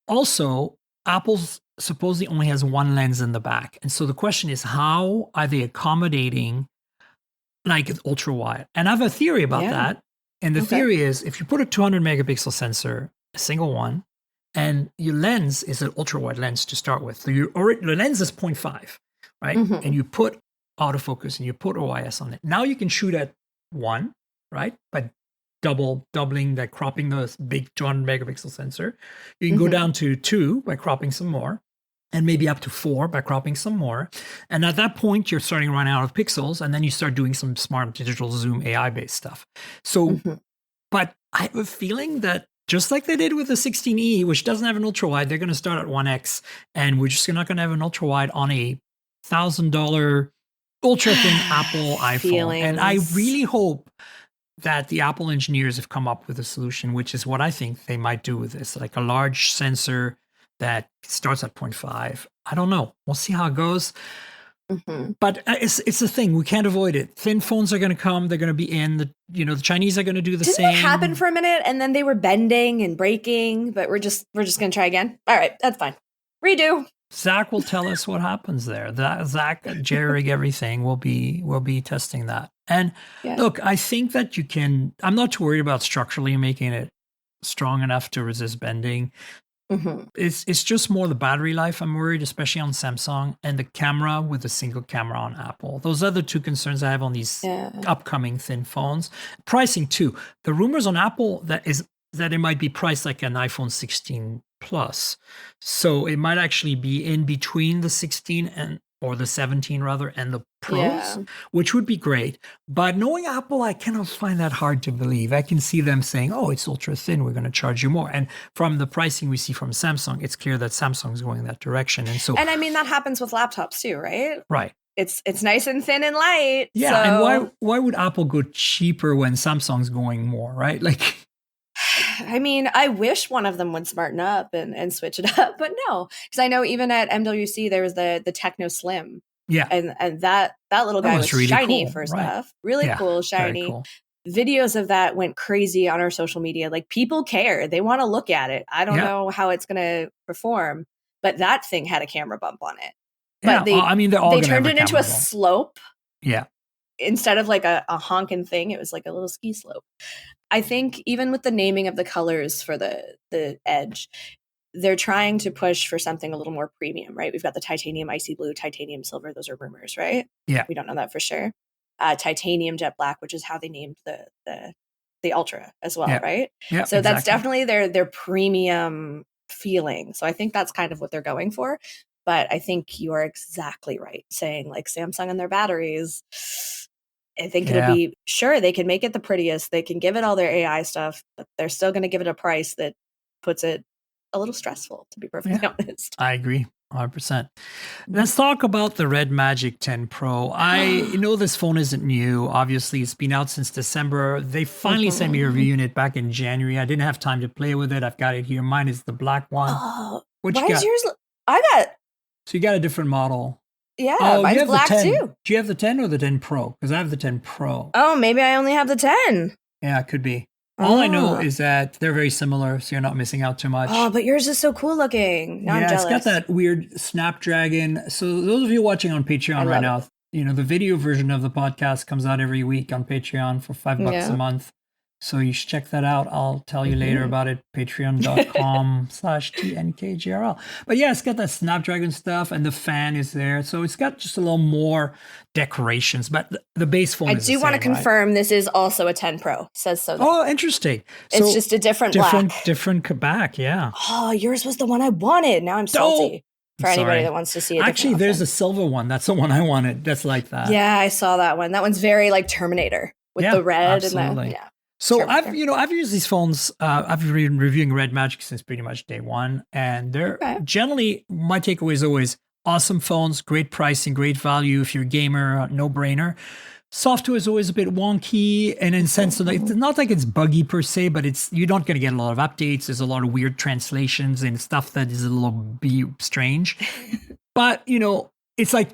also, Apple's supposedly only has one lens in the back. And so the question is, how are they accommodating like ultra wide? And I have a theory about that. And the theory is, if you put a 200 megapixel sensor, a single one, and your lens is an ultra wide lens to start with. So the lens is 0.5, right? And you put autofocus and you put OIS on it. Now you can shoot at 1, right? By doubling that, cropping the big 200 megapixel sensor. You can go down to 2 by cropping some more, and maybe up to 4 by cropping some more. And at that point, you're starting to run out of pixels, and then you start doing some smart digital zoom AI-based stuff. So, but I have a feeling that just like they did with the 16E, which doesn't have an ultra wide, they're going to start at 1x, and we're just not going to have an ultra wide on a $1,000 ultra thin Apple iPhone. And I really hope that the Apple engineers have come up with a solution, which is what I think they might do with this, like a large sensor that starts at 0.5. I don't know. We'll see how it goes. But it's a thing. We can't avoid it. Thin phones are going to come. They're going to be in. The Chinese are going to do the same. Didn't it happen for a minute and then they were bending and breaking, but we're just going to try again? All right, that's fine. Redo. Zach will tell us what happens there. Zach, Jerry, everything will be testing that. And look, I think that you can. I'm not too worried about structurally making it strong enough to resist bending. It's just more the battery life I'm worried, especially on Samsung, and the camera with a single camera on Apple. Those are the two concerns I have on these upcoming thin phones. Pricing too. The rumors on Apple that it might be priced like an iPhone 16 Plus. So it might actually be in between the 16 or the 17 rather, and the Pros, which would be great. But knowing Apple, I kind of find that hard to believe. I can see them saying, oh, it's ultra thin, we're going to charge you more. And from the pricing we see from Samsung, it's clear that Samsung's going that direction. And I mean, that happens with laptops too, right? Right. It's nice and thin and light. Yeah, and why would Apple go cheaper when Samsung's going more, right? Like, I mean, I wish one of them would smarten up and switch it up, but no. Because I know even at MWC, there was the Techno Slim. Yeah. And that little guy was really shiny cool, first right. off. Really cool, shiny. Cool. Videos of that went crazy on our social media. Like, people care. They want to look at it. I don't know how it's going to perform, but that thing had a camera bump on it. But they turned it into a slope. Yeah. Instead of like a honking thing, it was like a little ski slope. I think even with the naming of the colors for the Edge, they're trying to push for something a little more premium, right? We've got the titanium icy blue, titanium silver. Those are rumors, right? Yeah. We don't know that for sure. Titanium jet black, which is how they named the Ultra as well, right? Yeah. So that's definitely their premium feeling. So I think that's kind of what they're going for. But I think you are exactly right, saying like Samsung and their batteries. I think it'll be, sure, they can make it the prettiest. They can give it all their AI stuff, but they're still going to give it a price that puts it a little stressful, to be perfectly honest. I agree. 100%. Let's talk about the RedMagic 10 Pro. I know this phone isn't new. Obviously, it's been out since December. They finally sent me a review unit back in January. I didn't have time to play with it. I've got it here. Mine is the black one. Why is yours? I got... So you got a different model. Yeah, Oh, you mine's have the black 10. too. Do you have the 10 or the 10 Pro? Because I have the 10 Pro. Oh, maybe I only have the 10. Yeah, it could be. All I know Oh. is that they're very similar, so you're not missing out too much. Oh, but yours is so cool looking. Now I'm Yeah, it's jealous. got that weird Snapdragon. So those of you watching on Patreon right now, the video version of the podcast comes out every week on Patreon for $5 a month. So you should check that out. I'll tell you later about it. Patreon.com/TNKGRL. But yeah, it's got that Snapdragon stuff and the fan is there. So it's got just a little more decorations, but the base phone is the I do want to same, confirm this is also a 10 Pro. Says so. Oh, interesting. It's just a different black. Different back, yeah. Oh, yours was the one I wanted. Now I'm salty. For anybody that wants to see it. Actually, there's a silver one. That's the one I wanted. That's like that. Yeah, I saw that one. That one's very like Terminator with the red absolutely. and the So sure, I've used these phones. I've been reviewing RedMagic since pretty much day one, and they're generally, my takeaway is always awesome phones, great pricing, great value. If you're a gamer, no brainer. Software is always a bit wonky, and in sense of it's not like it's buggy per se, but you're not going to get a lot of updates. There's a lot of weird translations and stuff that is a little strange. But it's like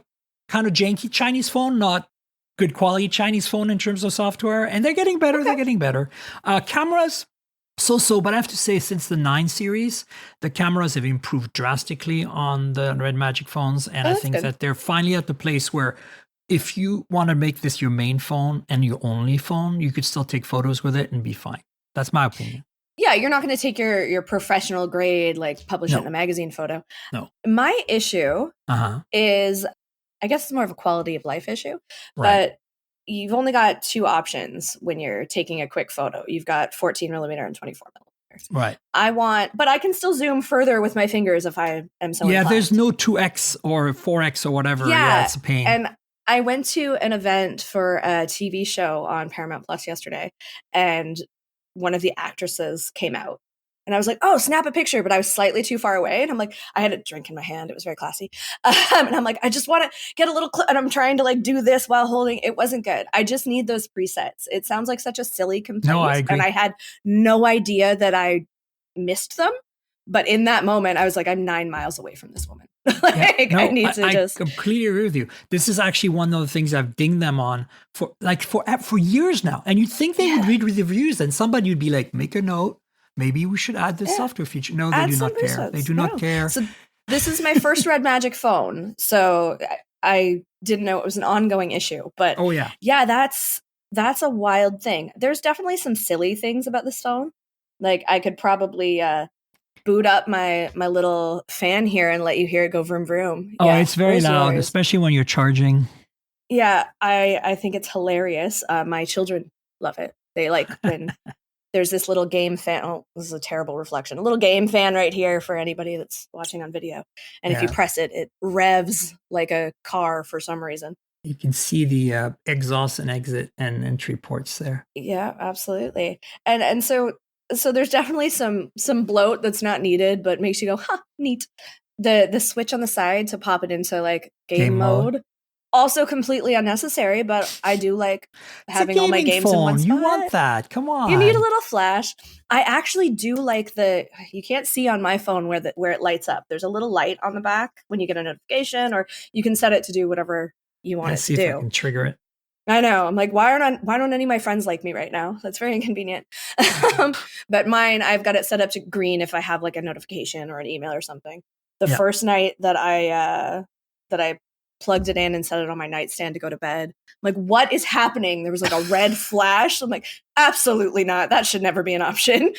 kind of janky Chinese phone, not good quality Chinese phone in terms of software, and they're getting better. They're getting better. Cameras, so, but I have to say, since the 9 series, the cameras have improved drastically on the RedMagic phones, and I think that they're finally at the place where if you want to make this your main phone and your only phone, you could still take photos with it and be fine. That's my opinion. Yeah, you're not going to take your professional grade, like publish it in a magazine photo. No. My issue is, I guess it's more of a quality of life issue, but you've only got 2 options when you're taking a quick photo. You've got 14 millimeter and 24 millimeter. Right. But I can still zoom further with my fingers if I am so inclined. There's no 2x or 4x or whatever. Yeah, it's a pain. And I went to an event for a TV show on Paramount Plus yesterday, and one of the actresses came out. And I was like, oh, snap a picture. But I was slightly too far away. And I'm like, I had a drink in my hand. It was very classy. And I'm like, I just want to get a little and I'm trying to like do this while holding. It wasn't good. I just need those presets. It sounds like such a silly complaint. No, I agree. And I had no idea that I missed them. But in that moment, I was like, I'm 9 miles away from this woman. I completely agree with you. This is actually one of the things I've dinged them on for years now. And you'd think they would read the reviews and somebody would be like, make a note. Maybe we should add this software feature. No, they do not care. They do not care. So this is my first RedMagic phone. So I didn't know it was an ongoing issue. But that's a wild thing. There's definitely some silly things about this phone. Like I could probably boot up my little fan here and let you hear it go vroom vroom. Oh, it's very loud, especially when you're charging. Yeah, I think it's hilarious. My children love it. They like when there's this little game fan. Oh, this is a terrible reflection. A little game fan right here for anybody that's watching on video. And if you press it, it revs like a car for some reason. You can see the exhaust and exit and entry ports there. Yeah, absolutely. And so there's definitely some bloat that's not needed, but makes you go, huh, neat. The switch on the side to pop it into like game mode. Also completely unnecessary, but I do like having all my games in one spot. You want that. Come on. You need a little flash. I actually do like you can't see on my phone where it lights up. There's a little light on the back when you get a notification, or you can set it to do whatever you want it to do. If I can trigger it. I know. I'm like, why don't any of my friends like me right now? That's very inconvenient. But mine, I've got it set up to green if I have like a notification or an email or something. The first night that I plugged it in and set it on my nightstand to go to bed, I'm like, what is happening? There was like a red flash. I'm like, absolutely not. That should never be an option.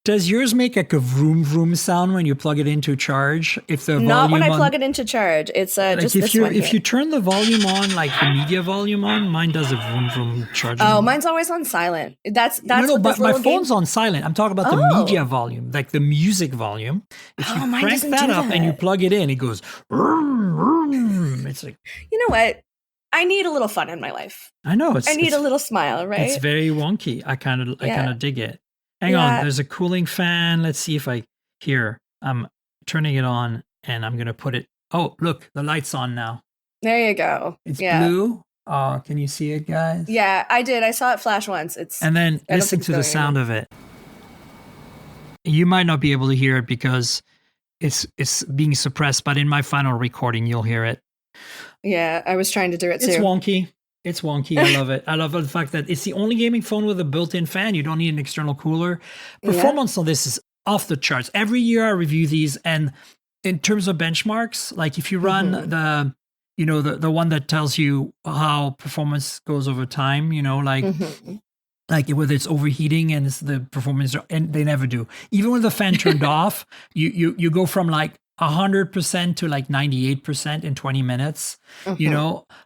Does yours make like a vroom vroom sound when you plug it into charge? If the not when I plug it into charge. It's just if you turn the volume on, like the media volume on, mine does a vroom vroom charging. Oh, mine's always on silent. That's but my phone's on silent. I'm talking about the media volume, like the music volume. If you crank that up and you plug it in, it goes. Vroom, vroom. It's like, you know what? I need a little fun in my life. I know. I need a little smile, right? It's very wonky. I kind of dig it. Hang on, there's a cooling fan. Let's see if I'm turning it on and I'm going to put it. Oh, look, the light's on now. There you go. It's blue. Oh, can you see it, guys? Yeah, I did. I saw it flash once. And then listen to the sound of it. You might not be able to hear it because it's being suppressed, but in my final recording, you'll hear it. Yeah, I was trying to do it It's too. wonky. It's wonky. I love it. I love the fact that it's the only gaming phone with a built-in fan. You don't need an external cooler. Yeah. Performance on this is off the charts. Every year I review these, and in terms of benchmarks, like if you run the one that tells you how performance goes over time, like whether it's overheating and it's the performance, and they never do. Even with the fan turned off, you go from like 100% to like 98% in 20 minutes.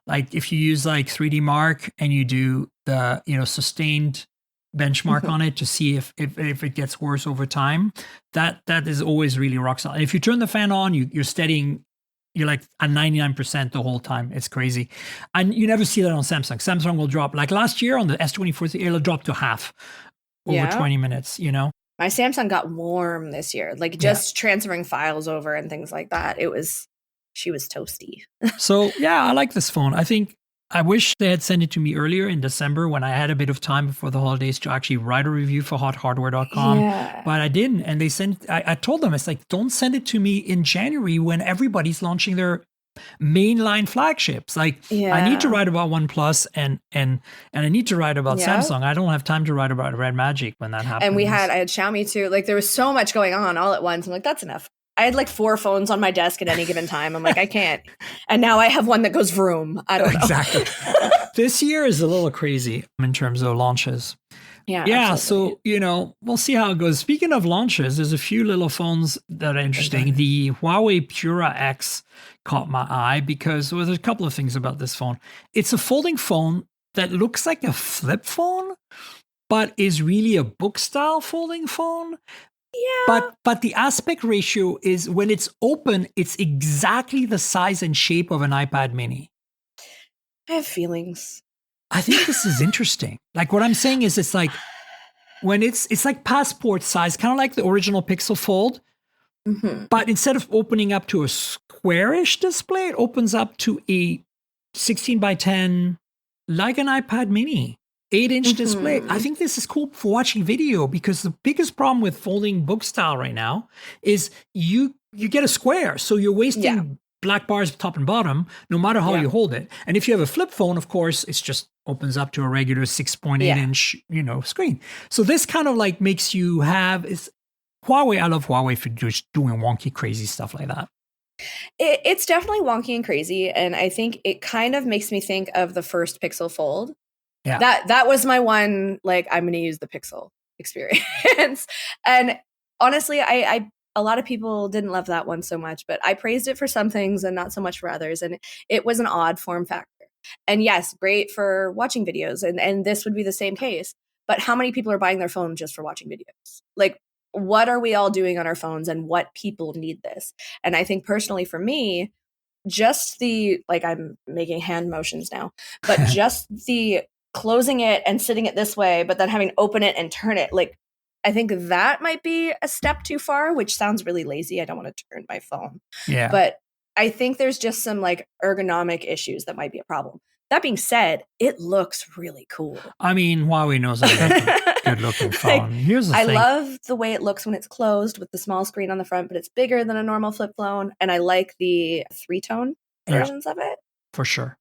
Like if you use like 3D Mark and you do the sustained benchmark on it to see if it gets worse over time, that is always really rock solid. If you turn the fan on, you're steadying. You're like at 99% the whole time. It's crazy. And you never see that on Samsung. Samsung will drop. Like last year on the S24, it'll drop to half over 20 minutes, My Samsung got warm this year. Like just transferring files over and things like that. She was toasty. So yeah, I like this phone. I wish they had sent it to me earlier in December when I had a bit of time before the holidays to actually write a review for hothardware.com. Yeah. But I didn't. And I told them, it's like, don't send it to me in January when everybody's launching their mainline flagships. Like I need to write about OnePlus and I need to write about Samsung. I don't have time to write about RedMagic when that happens. And I had Xiaomi too. Like there was so much going on all at once. I'm like, that's enough. I had like 4 phones on my desk at any given time. I'm like, I can't. And now I have one that goes vroom. I don't know. Exactly. This year is a little crazy in terms of launches. Yeah. Absolutely. So, we'll see how it goes. Speaking of launches, there's a few little phones that are interesting. The Huawei Pura X caught my eye because there's a couple of things about this phone. It's a folding phone that looks like a flip phone, but is really a book style folding phone. Yeah. But the aspect ratio is when it's open, it's exactly the size and shape of an iPad mini. I have feelings. I think this is interesting. Like what I'm saying is it's like when it's like passport size, kind of like the original Pixel Fold. Mm-hmm. But instead of opening up to a squarish display, it opens up to a 16 by 10, like an iPad mini. 8-inch display. I think this is cool for watching video because the biggest problem with folding book style right now is you get a square. So you're wasting black bars top and bottom, no matter how you hold it. And if you have a flip phone, of course, it just opens up to a regular 6.8-inch, screen. So this kind of like makes you have Huawei. I love Huawei for just doing wonky, crazy stuff like that. It's definitely wonky and crazy. And I think it kind of makes me think of the first Pixel Fold. Yeah. That was my one, like, I'm going to use the Pixel experience. And honestly, I a lot of people didn't love that one so much, but I praised it for some things and not so much for others. And it was an odd form factor. And yes, great for watching videos. And this would be the same case. But how many people are buying their phone just for watching videos? Like, what are we all doing on our phones and what people need this? And I think personally for me, just I'm making hand motions now, but just the closing it and sitting it this way, but then having to open it and turn it, like, I think that might be a step too far, which sounds really lazy. I don't want to turn my phone. Yeah. But I think there's just some like ergonomic issues that might be a problem. That being said, it looks really cool. I mean, Huawei knows how to make a good looking phone. Here's the thing. I love the way it looks when it's closed with the small screen on the front, but it's bigger than a normal flip phone. And I like the 3-tone versions of it. For sure.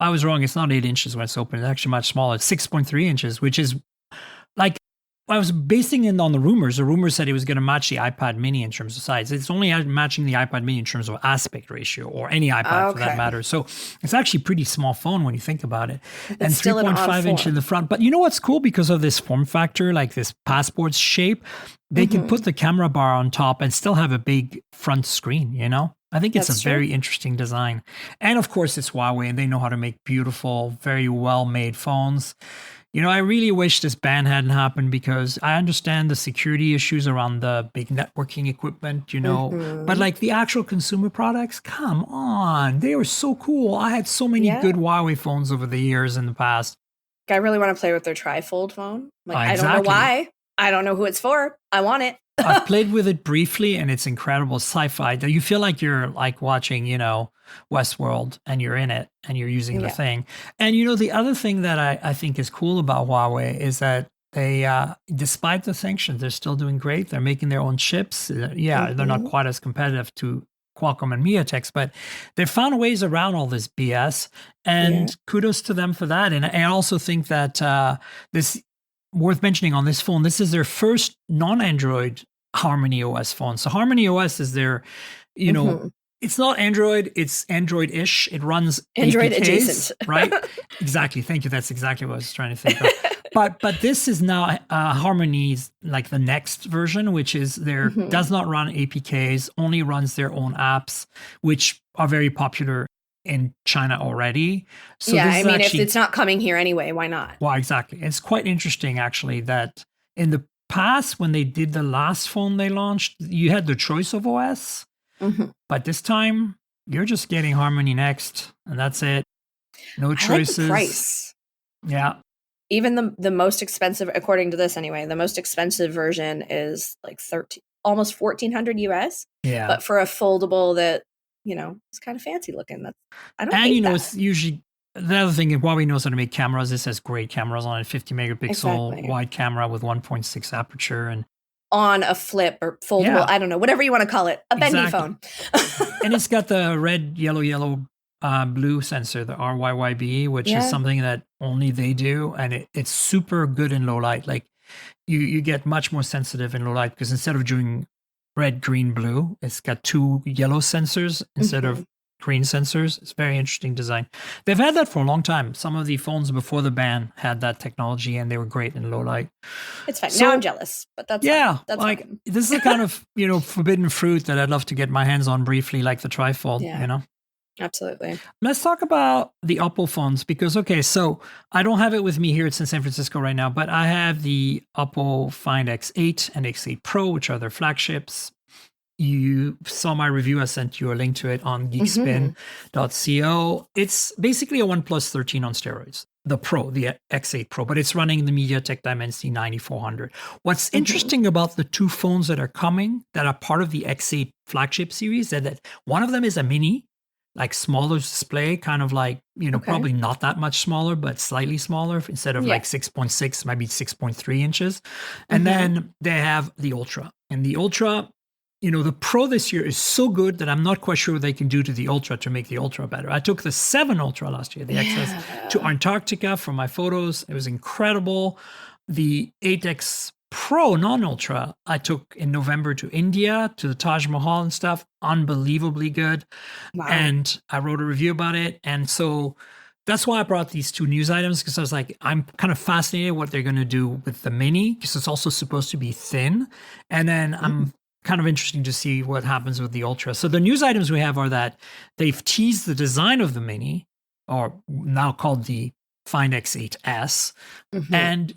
I was wrong. It's not 8 inches when it's open. It's actually much smaller. It's 6.3 inches, which is like, I was basing it on the rumors. The rumors said it was going to match the iPad mini in terms of size. It's only matching the iPad mini in terms of aspect ratio, or any iPad for that matter. So it's actually a pretty small phone when you think about it. And 3.5 inch in the front. But you know what's cool? Because of this form factor, like this passport shape, they can put the camera bar on top and still have a big front screen, I think it's very interesting design. And of course, it's Huawei, and they know how to make beautiful, very well-made phones. I really wish this ban hadn't happened because I understand the security issues around the big networking equipment, but like the actual consumer products, come on, they were so cool. I had so many good Huawei phones over the years in the past. I really want to play with their trifold phone. Like, exactly. I don't know why. I don't know who it's for. I want it. I've played with it briefly, and it's incredible sci-fi. You feel like you're like watching, Westworld, and you're in it, and you're using the thing. And the other thing that I think is cool about Huawei is that they, despite the sanctions, they're still doing great. They're making their own chips. They're not quite as competitive to Qualcomm and MediaTek's, but they found ways around all this BS, and kudos to them for that. And I also think that this worth mentioning on this phone. This is their first non-Android Harmony OS phone. So Harmony OS is their, you know, it's not Android, it's Android-ish. It runs Android APKs, adjacent. right? Exactly. Thank you. That's exactly what I was trying to think of. But this is now Harmony's like the next version, which is their does not run APKs, only runs their own apps, which are very popular in China already. So yeah, this I is mean, actually, if it's not coming here anyway, why not? well, exactly. It's quite interesting actually that in the past when they did the last phone they launched, you had the choice of OS, but this time you're just getting Harmony next, and that's it. No choices. I like the price. Yeah. Even the most expensive, according to this anyway, the most expensive version is like almost 1,400 US. Yeah. But for a foldable that, you know, is kind of fancy looking, I don't And hate you know, that. it's usually the other thing. Huawei knows how to make cameras. This has great cameras on it, 50 megapixel wide camera with 1.6 aperture, and on a flip or foldable, I don't know, whatever you want to call it, a bendy phone. And it's got the red, yellow, blue sensor, the RYYB, which is something that only they do, and it's super good in low light. Like you get much more sensitive in low light because instead of doing red, green, blue, it's got 2 yellow sensors instead of green sensors. It's very interesting design. They've had that for a long time. Some of the phones before the ban had that technology, and they were great in low light. It's fine. So, now I'm jealous, but that's fine. That's like fine. This is the kind of forbidden fruit that I'd love to get my hands on briefly, like the trifold. Absolutely. Let's talk about the Oppo phones because, okay, so I don't have it with me here. It's in San Francisco right now, but I have the Oppo Find X8 and X8 Pro, which are their flagships. You saw my review. I sent you a link to it on geekspin.co. It's basically a OnePlus 13 on steroids, the Pro, the X8 Pro, but it's running the MediaTek Dimensity 9400. What's interesting about the two phones that are coming that are part of the X8 flagship series is that one of them is a mini, like smaller display, kind of like, probably not that much smaller, but slightly smaller instead of like 6.6, maybe 6.3 inches. And then they have the Ultra. And the Ultra, the Pro this year is so good that I'm not quite sure what they can do to the Ultra to make the Ultra better. I took the 7 Ultra last year, the XS, to Antarctica for my photos. It was incredible. The 8X Pro non-Ultra I took in November to India, to the Taj Mahal and stuff. Unbelievably good. Wow. And I wrote a review about it. And so that's why I brought these two news items, because I was like, I'm kind of fascinated what they're going to do with the Mini, because it's also supposed to be thin. And then I'm kind of interesting to see what happens with the Ultra. So the news items we have are that they've teased the design of the Mini, or now called the Find X8S. And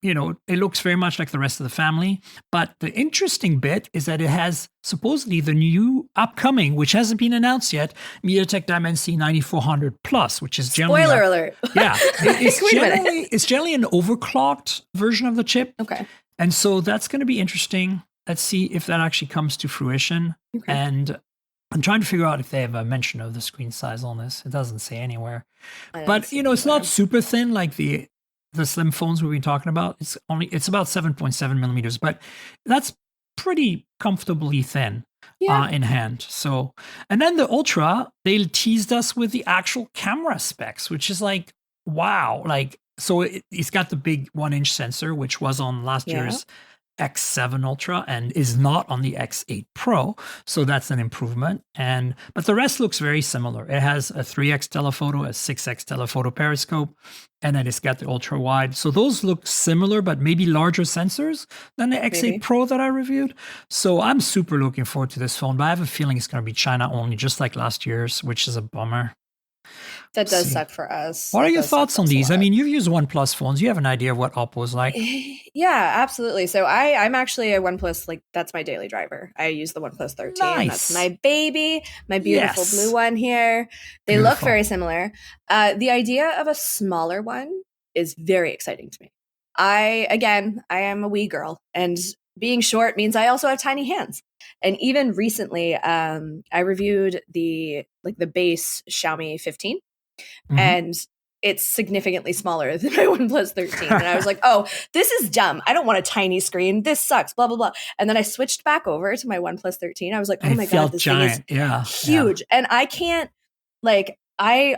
it looks very much like the rest of the family. But the interesting bit is that it has supposedly the new upcoming, which hasn't been announced yet, MediaTek Dimensity 9400 Plus, which is generally... Spoiler alert. Yeah. It's generally an overclocked version of the chip. Okay. And so that's going to be interesting. Let's see if that actually comes to fruition. Okay. And I'm trying to figure out if they have a mention of the screen size on this. It doesn't say anywhere. But, it's not super thin like the slim phones we've been talking about. It's about 7.7 millimeters, but that's pretty comfortably thin in hand. So, and then the Ultra, they teased us with the actual camera specs, which is like, wow. Like, so it's got the big 1-inch sensor, which was on last year's X7 Ultra and is not on the X8 Pro. So that's an improvement. But the rest looks very similar. It has a 3x telephoto, a 6x telephoto periscope, and then it's got the ultra wide. So those look similar, but maybe larger sensors than the X8 Pro that I reviewed. So I'm super looking forward to this phone, but I have a feeling it's going to be China only, just like last year's, which is a bummer. That does suck for us. What are your thoughts on these? I mean, you've used OnePlus phones. You have an idea of what Oppo is like. Yeah, absolutely. So I'm actually a OnePlus, that's my daily driver. I use the OnePlus 13. Nice. That's my baby, my beautiful blue one here. They look very similar. The idea of a smaller one is very exciting to me. I am a wee girl, and being short means I also have tiny hands. And even recently, I reviewed the base Xiaomi 15. And it's significantly smaller than my OnePlus 13. And I was like, oh, this is dumb. I don't want a tiny screen. This sucks, blah, blah, blah. And then I switched back over to my OnePlus 13. I was like, oh my God, this giant. thing is huge. And I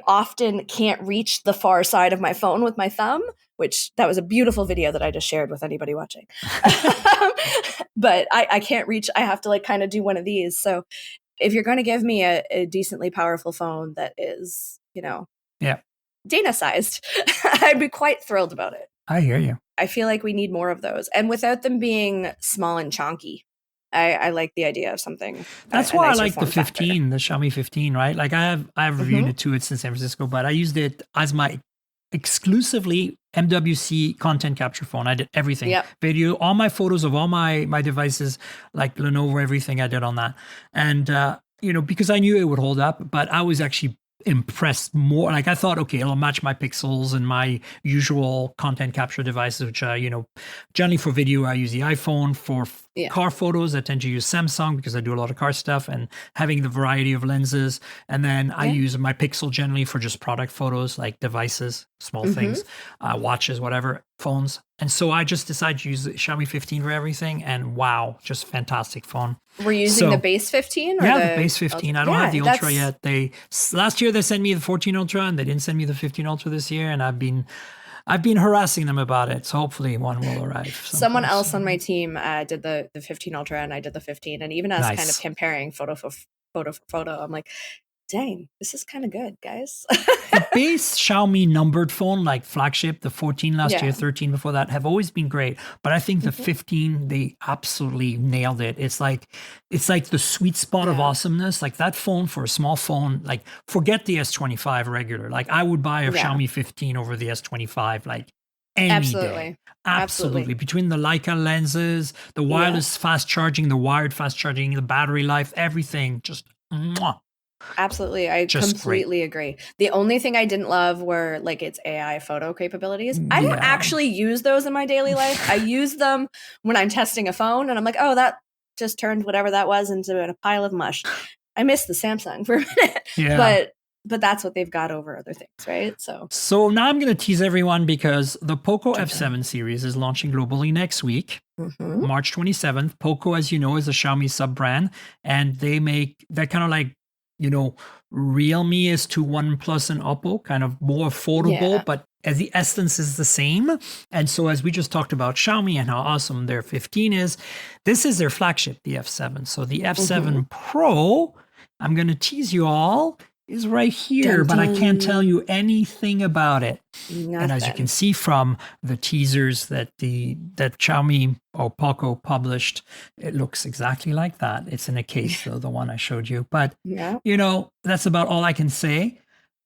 often can't reach the far side of my phone with my thumb, which that was a beautiful video that I just shared with anybody watching. But I can't reach, I have to like kind of do one of these. So if you're going to give me a decently powerful phone that is, Dana sized, I'd be quite thrilled about it. I hear you. I feel like we need more of those. And without them being small and chonky, I like the idea of something. That's why I like the 15, the Xiaomi 15, right? Like I have reviewed it too. It's in San Francisco, but I used it as my exclusively MWC content capture phone. I did everything. Video, all my photos of all my devices, like Lenovo, everything I did on that. And, because I knew it would hold up, but I was actually impressed more. Like I thought, okay, it'll match my pixels and my usual content capture devices, which generally for video, I use the iPhone. For car photos, I tend to use Samsung because I do a lot of car stuff and having the variety of lenses. And then I use my Pixel generally for just product photos, like devices, small things, watches, whatever, phones. And so I just decided to use the Xiaomi 15 for everything. And wow, just fantastic phone. We're using the base 15? Or the base 15. I don't have the Ultra yet. Last year they sent me the 14 Ultra and they didn't send me the 15 Ultra this year. And I've been harassing them about it. So hopefully one will arrive. Someone else on my team did the 15 Ultra and I did the 15. And even as kind of comparing photo for photo, I'm like, dang, this is kind of good, guys. The base Xiaomi numbered phone, like flagship, the 14 last year, 13 before that, have always been great. But I think the 15, they absolutely nailed it. It's like the sweet spot of awesomeness. Like that phone for a small phone, like forget the S25 regular. Like I would buy a Xiaomi 15 over the S25, like any day. Absolutely. Between the Leica lenses, the wireless fast charging, the wired fast charging, the battery life, everything, just mwah. Absolutely. I completely agree. The only thing I didn't love were like its AI photo capabilities. I don't actually use those in my daily life. I use them when I'm testing a phone and I'm like, oh, that just turned whatever that was into a pile of mush. I miss the Samsung for a minute. But that's what they've got over other things, right? So now I'm going to tease everyone because the Poco F7 series is launching globally next week, March 27th. Poco, as you know, is a Xiaomi sub-brand, and they're kind of like, Realme is to OnePlus and Oppo, kind of more affordable, but as the essence is the same. And so as we just talked about Xiaomi and how awesome their 15 is, this is their flagship, the F7. So the F7 Pro, I'm going to tease you all, is right here, but I can't tell you anything about it. Nothing. And as you can see from the teasers that Xiaomi or Poco published, it looks exactly like that. It's in a case, though, the one I showed you. But, that's about all I can say.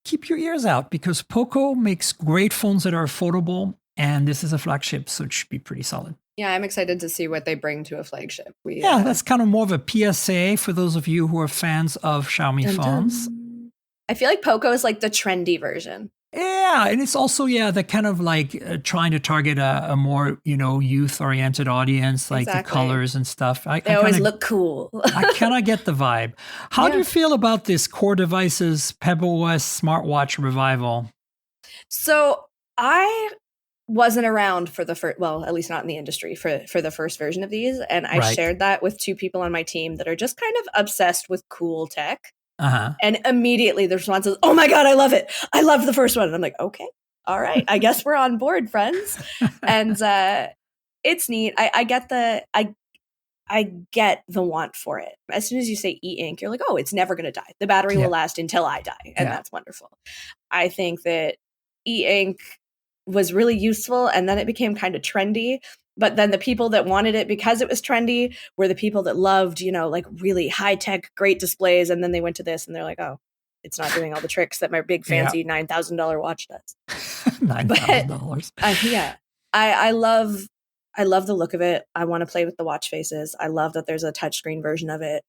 Keep your ears out because Poco makes great phones that are affordable, and this is a flagship, so it should be pretty solid. Yeah, I'm excited to see what they bring to a flagship. That's kind of more of a PSA for those of you who are fans of Xiaomi phones. I feel like Poco is like the trendy version. Yeah, and it's also, the kind of like trying to target a more, youth-oriented audience, like the colors and stuff. They always look cool. I kind of get the vibe. How do you feel about this Core Devices PebOS smartwatch revival? So I wasn't around for the first, well, at least not in the industry, for the first version of these. And I shared that with two people on my team that are just kind of obsessed with cool tech. And immediately the response is, oh my God, I love it. I love the first one. And I'm like, okay, all right. I guess we're on board, friends. And it's neat. I get the want for it. As soon as you say e-ink, you're like, oh, it's never going to die. The battery will last until I die. And that's wonderful. I think that e-ink was really useful and then it became kind of trendy. But then the people that wanted it because it was trendy were the people that loved, like really high tech, great displays. And then they went to this and they're like, oh, it's not doing all the tricks that my big fancy $9,000 watch does. $9,000. I love the look of it. I want to play with the watch faces. I love that there's a touchscreen version of it.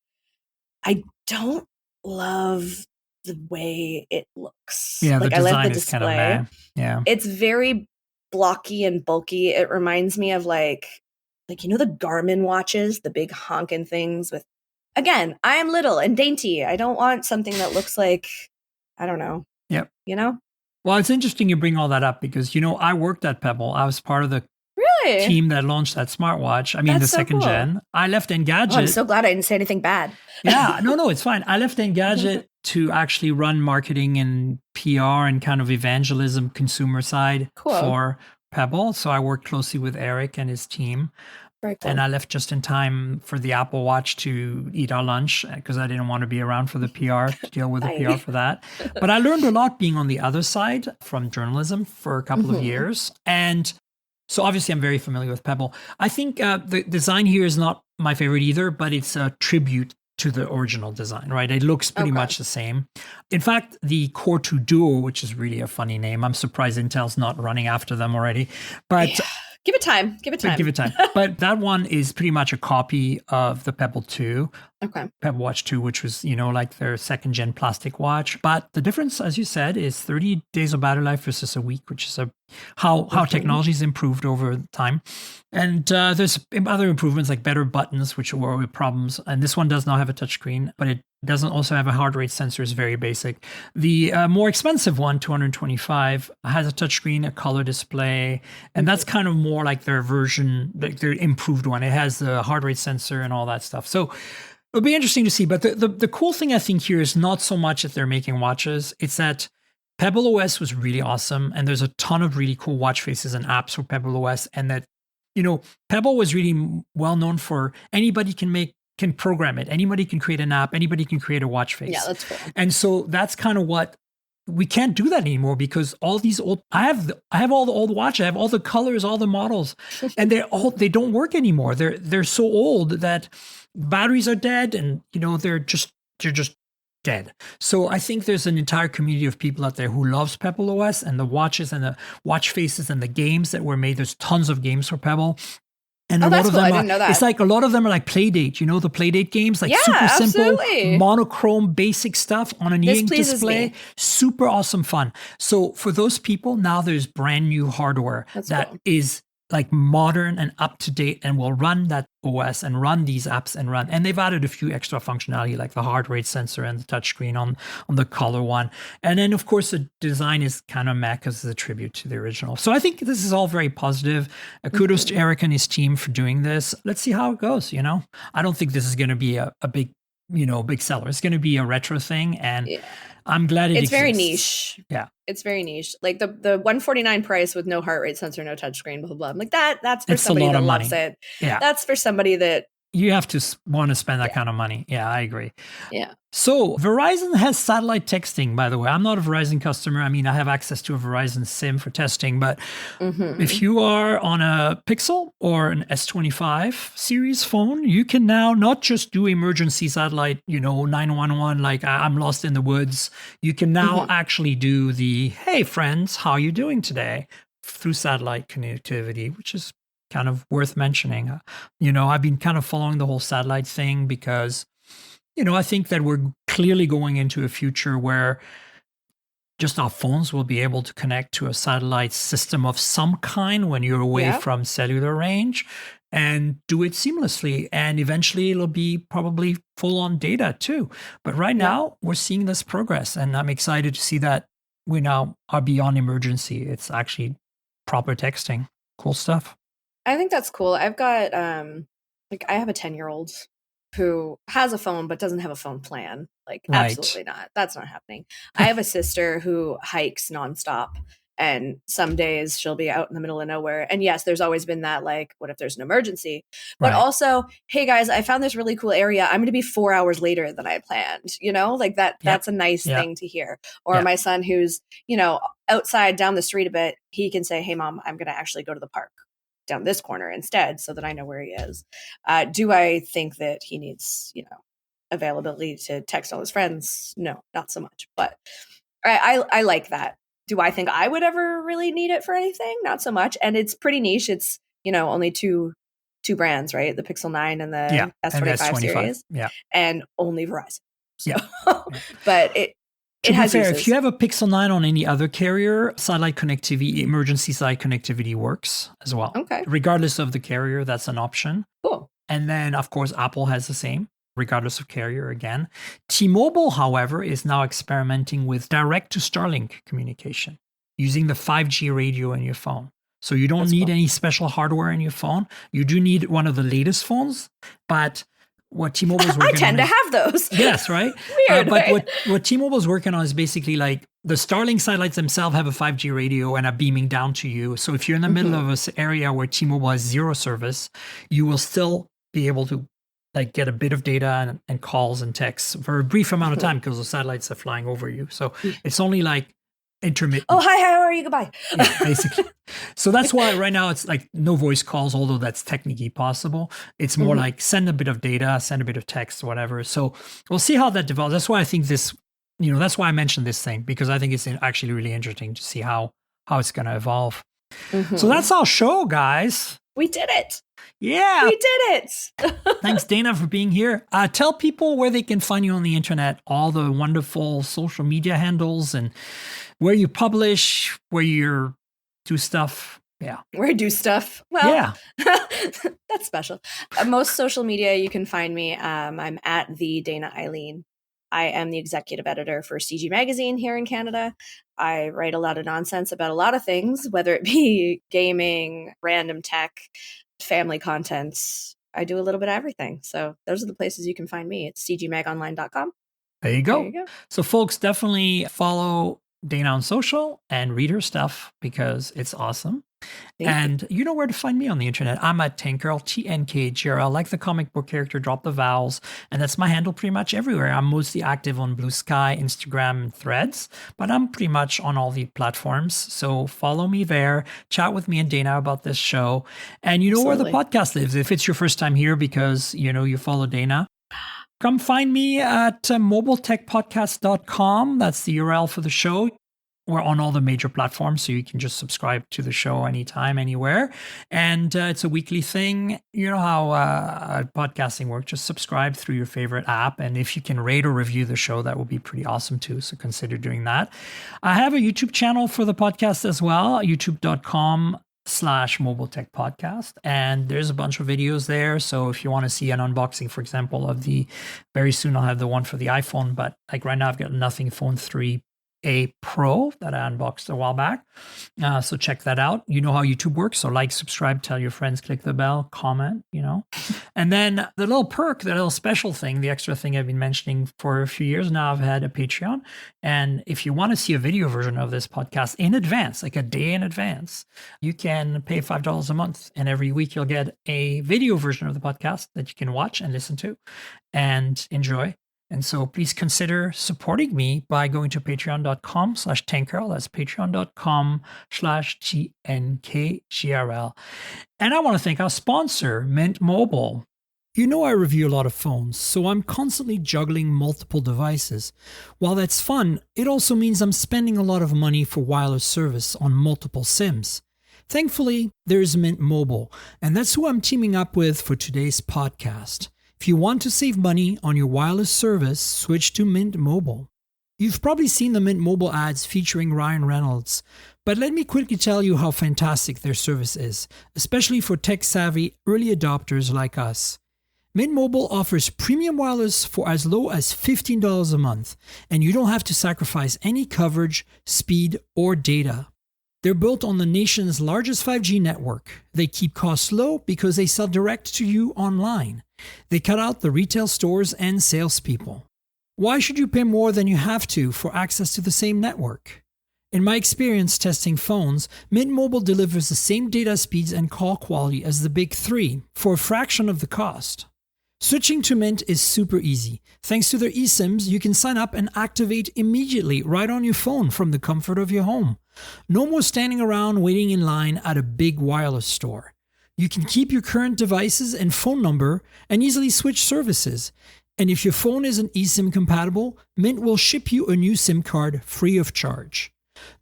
I don't love the way it looks. Yeah, like the I design love the is display. kind of yeah. It's very blocky and bulky. It reminds me of like the Garmin watches, the big honking things with, again, I am little and dainty. I don't want something that looks like, I don't know. Yep. Well, it's interesting you bring all that up because, I worked at Pebble. I was part of the Really? team that launched that smartwatch. I mean, That's the so second cool. gen. I left Engadget. Oh, I'm so glad I didn't say anything bad. Yeah, no, it's fine. I left Engadget to actually run marketing and PR and kind of evangelism consumer side Cool. for Pebble. So I worked closely with Eric and his team. Very cool. And I left just in time for the Apple Watch to eat our lunch because I didn't want to be around for the PR, to deal with the PR for that. But I learned a lot being on the other side from journalism for a couple of years. And so obviously I'm very familiar with Pebble. I think the design here is not my favorite either, but it's a tribute to the original design, right? It looks pretty much the same. In fact, the Core 2 Duo, which is really a funny name, I'm surprised Intel's not running after them already. But give it time. Give it time. But that one is pretty much a copy of the Pebble 2. Okay. Pebble Watch 2, which was, like their second gen plastic watch. But the difference, as you said, is 30 days of battery life versus a week, which is how technology's improved over time. And there's other improvements like better buttons, which were with problems. And this one does not have a touchscreen, but it doesn't also have a heart rate sensor. It's very basic. The more expensive one, $225, has a touchscreen, a color display, and that's kind of more like their version, their improved one. It has the heart rate sensor and all that stuff. So it'll be interesting to see. But the cool thing I think here is not so much that they're making watches. It's that Pebble OS was really awesome. And there's a ton of really cool watch faces and apps for Pebble OS. And that, Pebble was really well known for anybody can program it. Anybody can create an app. Anybody can create a watch face. Yeah, that's cool. And so that's kind of what we can't do that anymore because all these old, I have all the old watches. I have all the colors, all the models, and they don't work anymore. They're so old that batteries are dead, and they're just dead. So I think there's an entire community of people out there who loves Pebble OS and the watches and the watch faces and the games that were made. There's tons of games for Pebble. And a lot of them I didn't know that. It's like a lot of them are like Playdate, the Playdate games, like super simple, monochrome, basic stuff on an e-ink display. Super awesome fun. So for those people, now there's brand new hardware that is like modern and up to date and will run that OS and run these apps and they've added a few extra functionality like the heart rate sensor and the touchscreen on the color one. And then of course the design is kind of meh because it's a tribute to the original. So I think this is all very positive. Kudos to Eric and his team for doing this. Let's see how it goes. I don't think this is going to be a big big seller. It's going to be a retro thing, and I'm glad it's very niche. Yeah, it's very niche. Like the $149 price with no heart rate sensor, no touchscreen, blah blah blah. I'm like that's for somebody that loves it. Yeah, that's for somebody that you have to want to spend that kind of money. Yeah, I agree. Yeah. So Verizon has satellite texting, by the way. I'm not a Verizon customer. I mean, I have access to a Verizon SIM for testing, but if you are on a Pixel or an S25 series phone, you can now not just do emergency satellite, 911, like I'm lost in the woods. You can now actually do the, hey friends, how are you doing today? Through satellite connectivity, which is kind of worth mentioning. I've been kind of following the whole satellite thing because, I think that we're clearly going into a future where just our phones will be able to connect to a satellite system of some kind when you're away from cellular range and do it seamlessly. And eventually it'll be probably full on data too. But right now we're seeing this progress, and I'm excited to see that we now are beyond emergency. It's actually proper texting. Cool stuff. I think that's cool. I've got I have a 10-year-old who has a phone but doesn't have a phone plan. Like absolutely not. That's not happening. I have a sister who hikes nonstop, and some days she'll be out in the middle of nowhere. And yes, there's always been that, like, what if there's an emergency? But also, hey guys, I found this really cool area. I'm going to be 4 hours later than I planned. Like that. That's a nice thing to hear. Or my son, who's outside down the street a bit, he can say, "Hey mom, I'm going to actually go to the park down this corner instead, so that I know where he is." Do I think that he needs, availability to text all his friends? No, not so much. But I like that. Do I think I would ever really need it for anything? Not so much. And it's pretty niche. It's, only two brands, right? The Pixel 9 and the S25 series. Yeah. And only Verizon. So, but it has fair, if you have a Pixel 9 on any other carrier, satellite connectivity, emergency satellite connectivity works as well. Okay. Regardless of the carrier, that's an option. Cool. And then, of course, Apple has the same, regardless of carrier again. T-Mobile, however, is now experimenting with direct to Starlink communication. using the 5G radio in your phone. So you don't That's need cool. any special hardware in your phone. You do need one of the latest phones, but what T-Mobile is working on I tend to is, have those. yes, right? Weird, But right? what T-Mobile is working on is basically like the Starlink satellites themselves have a 5G radio and are beaming down to you. So if you're in the middle of an area where T-Mobile has zero service, you will still be able to like get a bit of data and calls and texts for a brief amount of time because the satellites are flying over you. So it's only like intermittent. Oh, hi, how are you? Goodbye. Yeah, basically. So that's why right now it's like no voice calls, although that's technically possible. It's more like send a bit of data, send a bit of text, whatever. So we'll see how that develops. That's why I think this, that's why I mentioned this thing, because I think it's actually really interesting to see how it's going to evolve. So that's our show, guys. We did it. Yeah. We did it. Thanks, Dana, for being here. Tell people where they can find you on the internet, all the wonderful social media handles and where you publish, where you do stuff. Yeah. Where I do stuff. Well, yeah. That's special. Most social media, you can find me. I'm at the Dana Eileen. I am the executive editor for CG Magazine here in Canada. I write a lot of nonsense about a lot of things, whether it be gaming, random tech, family content. I do a little bit of everything. So those are the places you can find me. It's cgmagonline.com. There you go. So folks, definitely follow Dana on social and read her stuff because it's awesome. And you know where to find me on the internet. I'm at Tankgirl, TNKGRL, like the comic book character, drop the vowels. And that's my handle pretty much everywhere. I'm mostly active on Blue Sky, Instagram, and Threads, but I'm pretty much on all the platforms. So follow me there, chat with me and Dana about this show. And you know where the podcast lives. If it's your first time here because, you follow Dana, come find me at mobiletechpodcast.com. That's the URL for the show. We're on all the major platforms, so you can just subscribe to the show anytime, anywhere. And it's a weekly thing. You know how podcasting works. Just subscribe through your favorite app. And if you can rate or review the show, that would be pretty awesome too. So consider doing that. I have a YouTube channel for the podcast as well, youtube.com/Mobile Tech Podcast. And there's a bunch of videos there. So if you want to see an unboxing, for example, very soon I'll have the one for the iPhone. But like right now, I've got Nothing Phone 3A Pro that I unboxed a while back. So check that out. You know how YouTube works. So like, subscribe, tell your friends, click the bell, comment, And then the little perk, the little special thing, the extra thing I've been mentioning for a few years now, I've had a Patreon. And if you want to see a video version of this podcast in advance, like a day in advance, you can pay $5 a month. And every week you'll get a video version of the podcast that you can watch and listen to and enjoy. And so please consider supporting me by going to patreon.com/Tankgirl. That's patreon.com/TNKGRL. And I want to thank our sponsor, Mint Mobile. I review a lot of phones, so I'm constantly juggling multiple devices. While that's fun, it also means I'm spending a lot of money for wireless service on multiple SIMs. Thankfully, there's Mint Mobile, and that's who I'm teaming up with for today's podcast. If you want to save money on your wireless service, switch to Mint Mobile. You've probably seen the Mint Mobile ads featuring Ryan Reynolds, but let me quickly tell you how fantastic their service is, especially for tech-savvy early adopters like us. Mint Mobile offers premium wireless for as low as $15 a month, and you don't have to sacrifice any coverage, speed, or data. They're built on the nation's largest 5G network. They keep costs low because they sell direct to you online. They cut out the retail stores and salespeople. Why should you pay more than you have to for access to the same network? In my experience testing phones, Mint Mobile delivers the same data speeds and call quality as the big three for a fraction of the cost. Switching to Mint is super easy. Thanks to their eSIMs, you can sign up and activate immediately right on your phone from the comfort of your home. No more standing around waiting in line at a big wireless store. You can keep your current devices and phone number and easily switch services. And if your phone isn't eSIM compatible, Mint will ship you a new SIM card free of charge.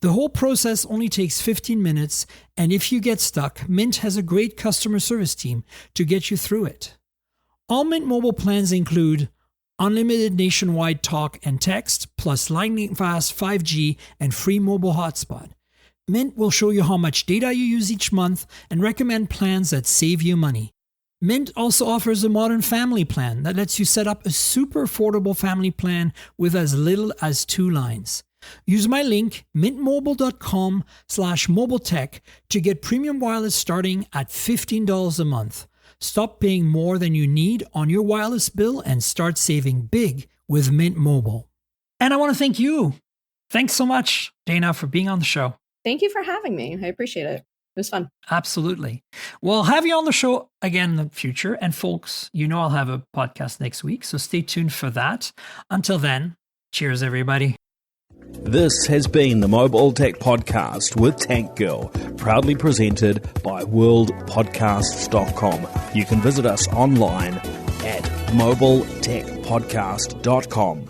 The whole process only takes 15 minutes, and if you get stuck, Mint has a great customer service team to get you through it. All Mint Mobile plans include unlimited nationwide talk and text, plus lightning-fast 5G and free mobile hotspot. Mint will show you how much data you use each month and recommend plans that save you money. Mint also offers a modern family plan that lets you set up a super affordable family plan with as little as 2 lines. Use my link, mintmobile.com/mobiletech to get premium wireless starting at $15 a month. Stop paying more than you need on your wireless bill and start saving big with Mint Mobile. And I want to thank you. Thanks so much, Dana, for being on the show. Thank you for having me. I appreciate it. It was fun. Absolutely. Well, I'll have you on the show again in the future. And folks, you know I'll have a podcast next week, so stay tuned for that. Until then, cheers, everybody. This has been the Mobile Tech Podcast with Tank Girl, proudly presented by worldpodcasts.com. You can visit us online at mobiletechpodcast.com.